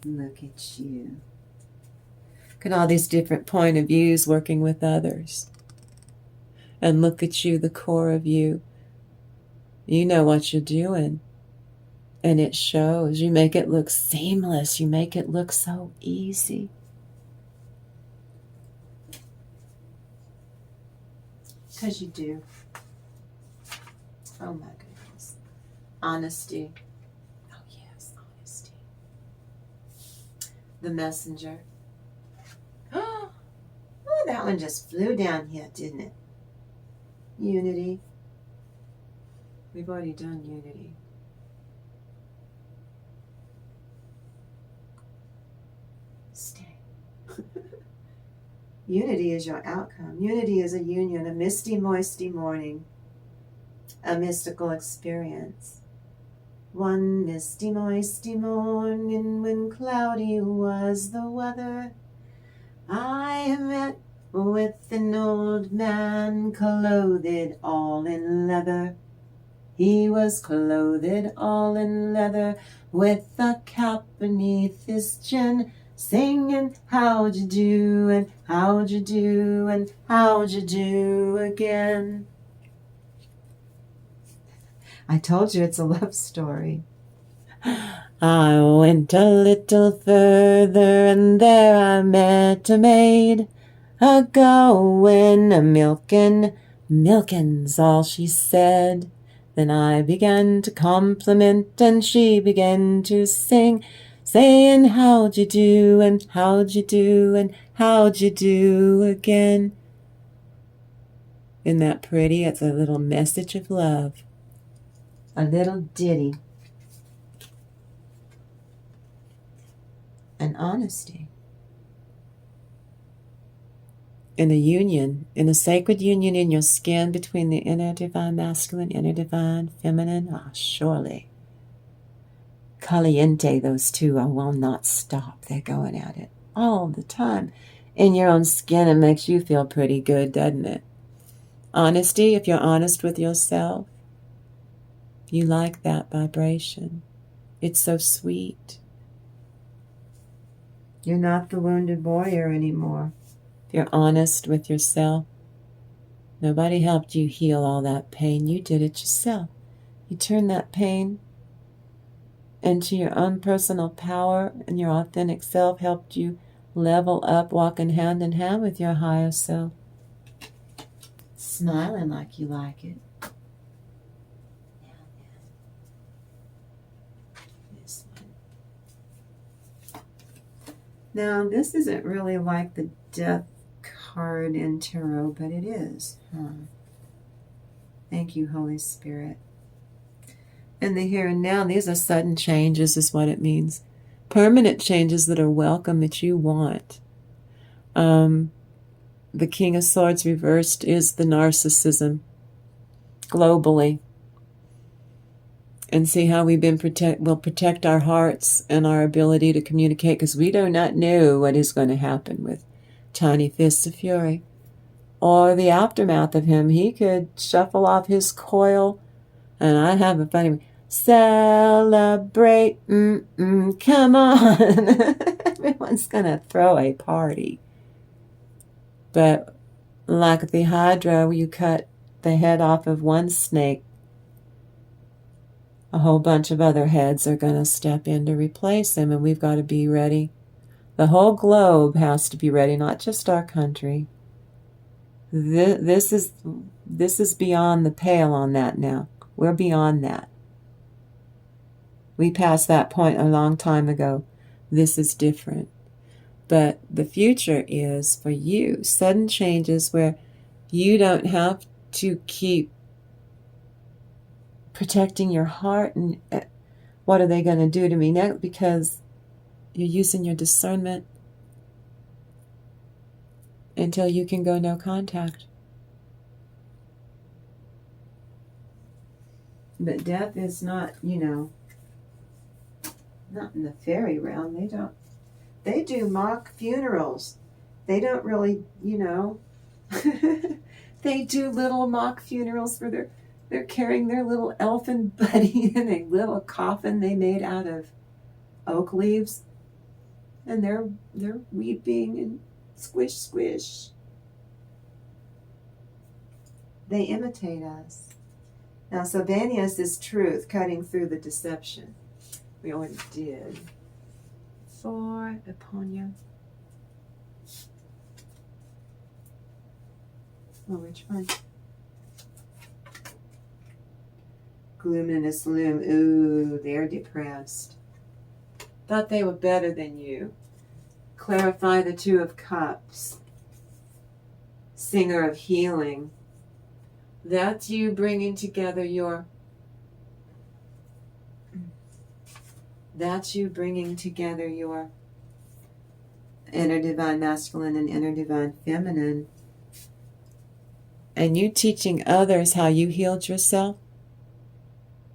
Look at you. Look at all these different point of views working with others. And look at you, the core of you. You know what you're doing. And it shows. You make it look seamless. You make it look so easy. Because you do. Oh my goodness. Honesty. Oh yes, honesty. The messenger. Oh, that one just flew down here, didn't it? Unity. We've already done unity. Stay. Unity is your outcome. Unity is a union, a misty, moisty morning, a mystical experience. One misty, moisty morning when cloudy was the weather, I met with an old man clothed all in leather. He was clothed all in leather with a cap beneath his chin, singing, how'd you do, and how'd you do, and how'd you do again. I told you it's a love story. I went a little further, and there I met a maid, a-goin' a-milkin', milkin's all she said. Then I began to compliment, and she began to sing, saying, how'd you do, and how'd you do, and how'd you do again. Isn't that pretty? It's a little message of love. A little ditty. And honesty. In a union, in a sacred union in your skin between the inner divine masculine, inner divine feminine, surely. Caliente, those two will not stop. They're going at it all the time. In your own skin, it makes you feel pretty good, doesn't it? Honesty, if you're honest with yourself, you like that vibration. It's so sweet. You're not the wounded warrior anymore. If you're honest with yourself, nobody helped you heal all that pain. You did it yourself. You turned that pain into your own personal power, and your authentic self helped you level up, walking hand in hand with your higher self. Smiling like you like it. This one. Now, this isn't really like the death card in tarot, but it is. Thank you, Holy Spirit. In the here and now, these are sudden changes is what it means. Permanent changes that are welcome, that you want. The King of Swords reversed is the narcissism globally. And see how we've been will protect our hearts and our ability to communicate, because we do not know what is going to happen with Tiny Fists of Fury. Or the aftermath of him. He could shuffle off his coil, and I have a funny one. Celebrate, come on. Everyone's going to throw a party. But like the Hydra, you cut the head off of one snake, a whole bunch of other heads are going to step in to replace him, and we've got to be ready. The whole globe has to be ready, not just our country. This is beyond the pale on that now. We're beyond that. We passed that point a long time ago. This is different. But the future is for you sudden changes where you don't have to keep protecting your heart and what are they going to do to me next, because you're using your discernment until you can go no contact. But death is not, not in the fairy realm. They do mock funerals. They don't really, they do little mock funerals for they're carrying their little elfin buddy in a little coffin they made out of oak leaves. And they're weeping and squish, squish. They imitate us. Now, Sylvania is truth cutting through the deception. We already did. 4 upon you. Oh, which one? Gloominess loom. Ooh, they're depressed. Thought they were better than you. Clarify the 2 of Cups. Singer of healing. That's you bringing together your inner divine masculine and inner divine feminine. And you teaching others how you healed yourself.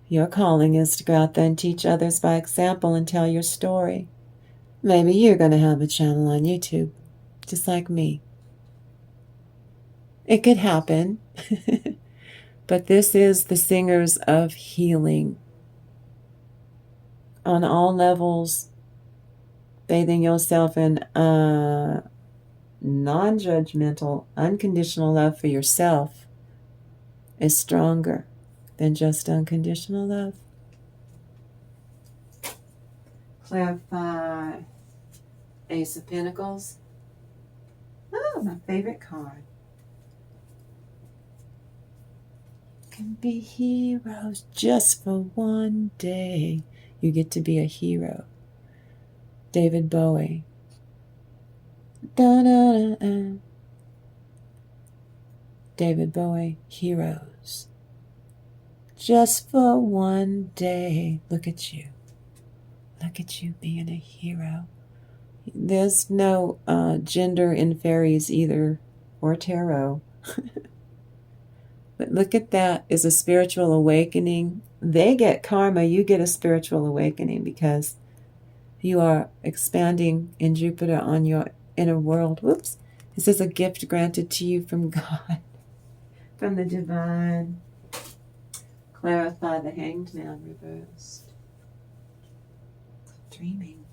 Your calling is to go out there and teach others by example and tell your story. Maybe you're going to have a channel on YouTube, just like me. It could happen. But this is the singers of healing. On all levels, bathing yourself in non-judgmental, unconditional love for yourself is stronger than just unconditional love. Clarify. Ace of Pentacles. Oh, my favorite card. Can be heroes just for one day. You get to be a hero. David Bowie. Da-da-da-da. David Bowie, Heroes. Just for one day. Look at you. Look at you being a hero. There's no gender in fairies either, or tarot. But look at that as a spiritual awakening. They get karma, you get a spiritual awakening because you are expanding in Jupiter on your inner world. Whoops. This is a gift granted to you from God, from the divine. Clarify the Hanged Man reversed. Dreaming.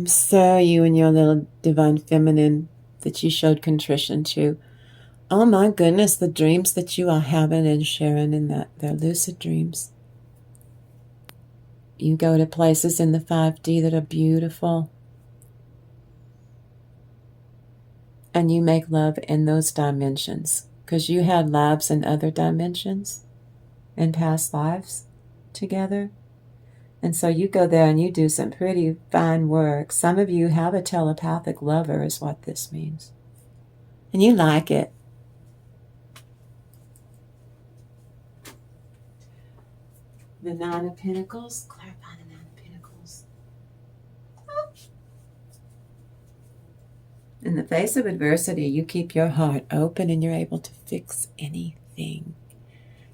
So you and your little divine feminine that you showed contrition to. Oh my goodness, the dreams that you are having and sharing in that, they're lucid dreams. You go to places in the 5D that are beautiful. And you make love in those dimensions. Because you had labs in other dimensions in past lives together. And so you go there and you do some pretty fine work. Some of you have a telepathic lover is what this means. And you like it. The Nine of Pentacles. Clarify the Nine of Pentacles. In the face of adversity, you keep your heart open and you're able to fix anything.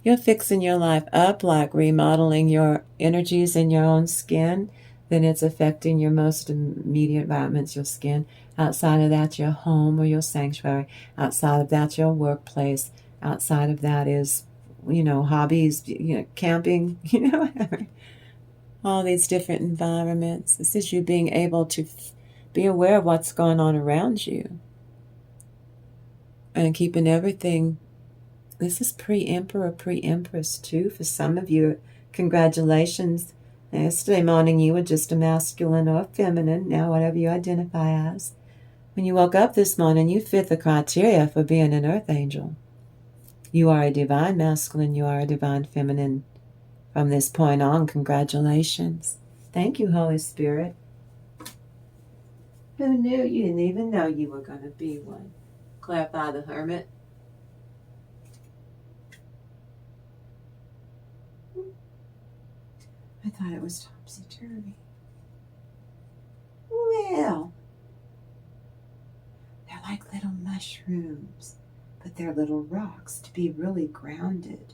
You're fixing your life up like remodeling your energies in your own skin. Then it's affecting your most immediate environments, your skin. Outside of that, your home or your sanctuary. Outside of that, your workplace. Outside of that is, hobbies, camping, whatever. All these different environments. This is you being able to be aware of what's going on around you. and keeping everything. This is pre-emperor, pre-empress too for some of you. Congratulations. Yesterday morning you were just a masculine or feminine, now whatever you identify as. When you woke up this morning, you fit the criteria for being an earth angel. You are a divine masculine, you are a divine feminine. From this point on, congratulations. Thank you, Holy Spirit. Who knew? You didn't even know you were going to be one. Clarify the Hermit. I thought it was topsy-turvy. Well, they're like little mushrooms, but they're little rocks to be really grounded.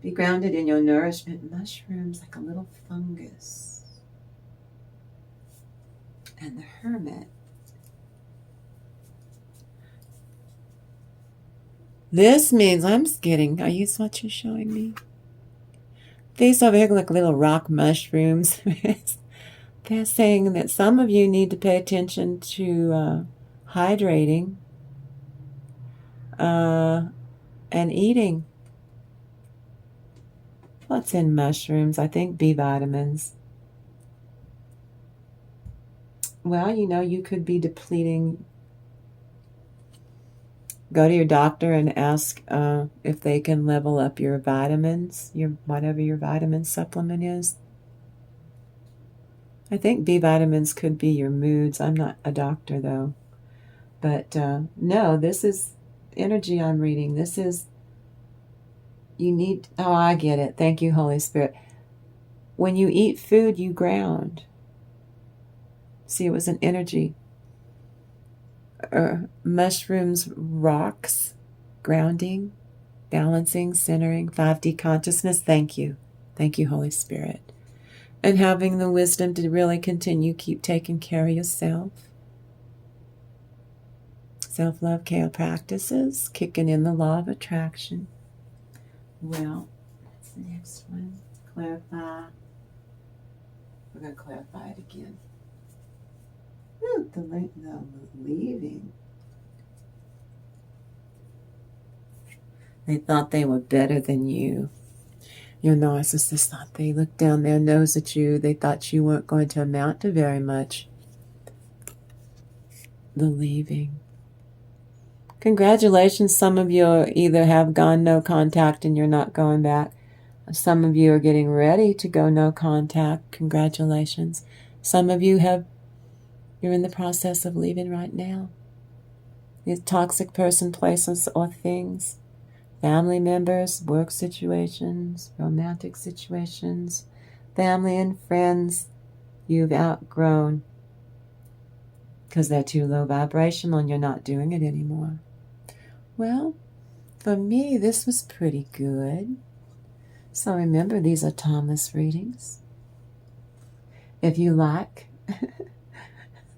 Be grounded in your nourishment. Mushrooms like a little fungus. And the Hermit. This means I'm getting, are you what you're showing me? These over here look like little rock mushrooms. They're saying that some of you need to pay attention to hydrating and eating. What's in mushrooms? I think B vitamins. Well, you know, you could be depleting. Go to your doctor and ask if they can level up your vitamins, whatever your vitamin supplement is. I think B vitamins could be your moods. I'm not a doctor, though. But no, this is energy I'm reading. This is, you need, oh, I get it. Thank you, Holy Spirit. When you eat food, you ground. See, it was an energy. Mushrooms, rocks, grounding, balancing, centering, 5D consciousness. Thank you. Thank you, Holy Spirit. And having the wisdom to really continue, keep taking care of yourself. Self-love care practices, kicking in the law of attraction. Well, that's the next one. Clarify. We're going to clarify it again. Ooh, the leaving. They thought they were better than you. Your narcissist thought they looked down their nose at you. They thought you weren't going to amount to very much. The leaving. Congratulations. Some of you either have gone no contact and you're not going back. Some of you are getting ready to go no contact. Congratulations. Some of you you're in the process of leaving right now. These toxic person, places, or things. Family members, work situations, romantic situations, family and friends you've outgrown because they're too low vibrational and you're not doing it anymore. Well, for me, this was pretty good. So remember, these are timeless readings. If you like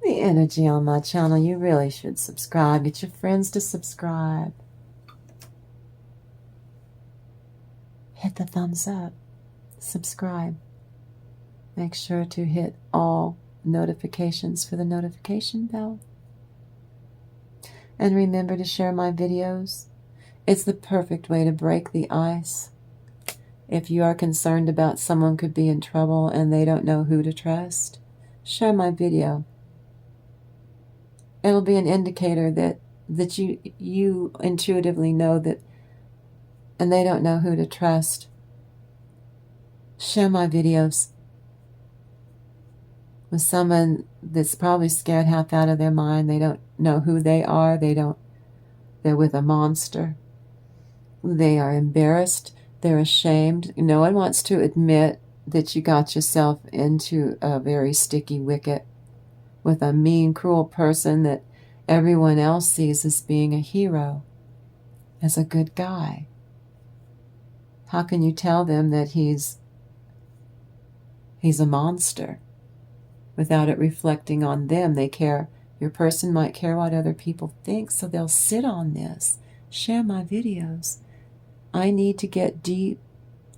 the energy on my channel, you really should subscribe. Get your friends to subscribe. Hit the thumbs up. Subscribe. Make sure to hit all notifications for the notification bell. And remember to share my videos. It's the perfect way to break the ice. If you are concerned about someone could be in trouble and they don't know who to trust, share my video. It'll be an indicator that you intuitively know that, and they don't know who to trust. Share my videos with someone that's probably scared half out of their mind. They don't know who they are. They're with a monster. They are embarrassed. They're ashamed. No one wants to admit that you got yourself into a very sticky wicket with a mean, cruel person that everyone else sees as being a hero, as a good guy. How can you tell them that he's a monster without it reflecting on them? They care. Your person might care what other people think, so they'll sit on this. Share my videos. I need to get deep,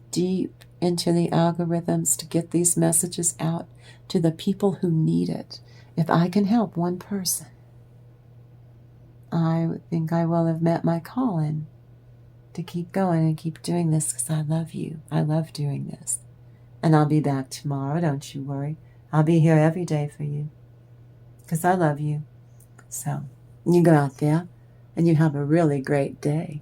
deep into the algorithms to get these messages out to the people who need it. If I can help one person, think I will have met my calling to keep going and keep doing this because I love you. I love doing this. And I'll be back tomorrow, don't you worry. I'll be here every day for you because I love you. So you go out there and you have a really great day.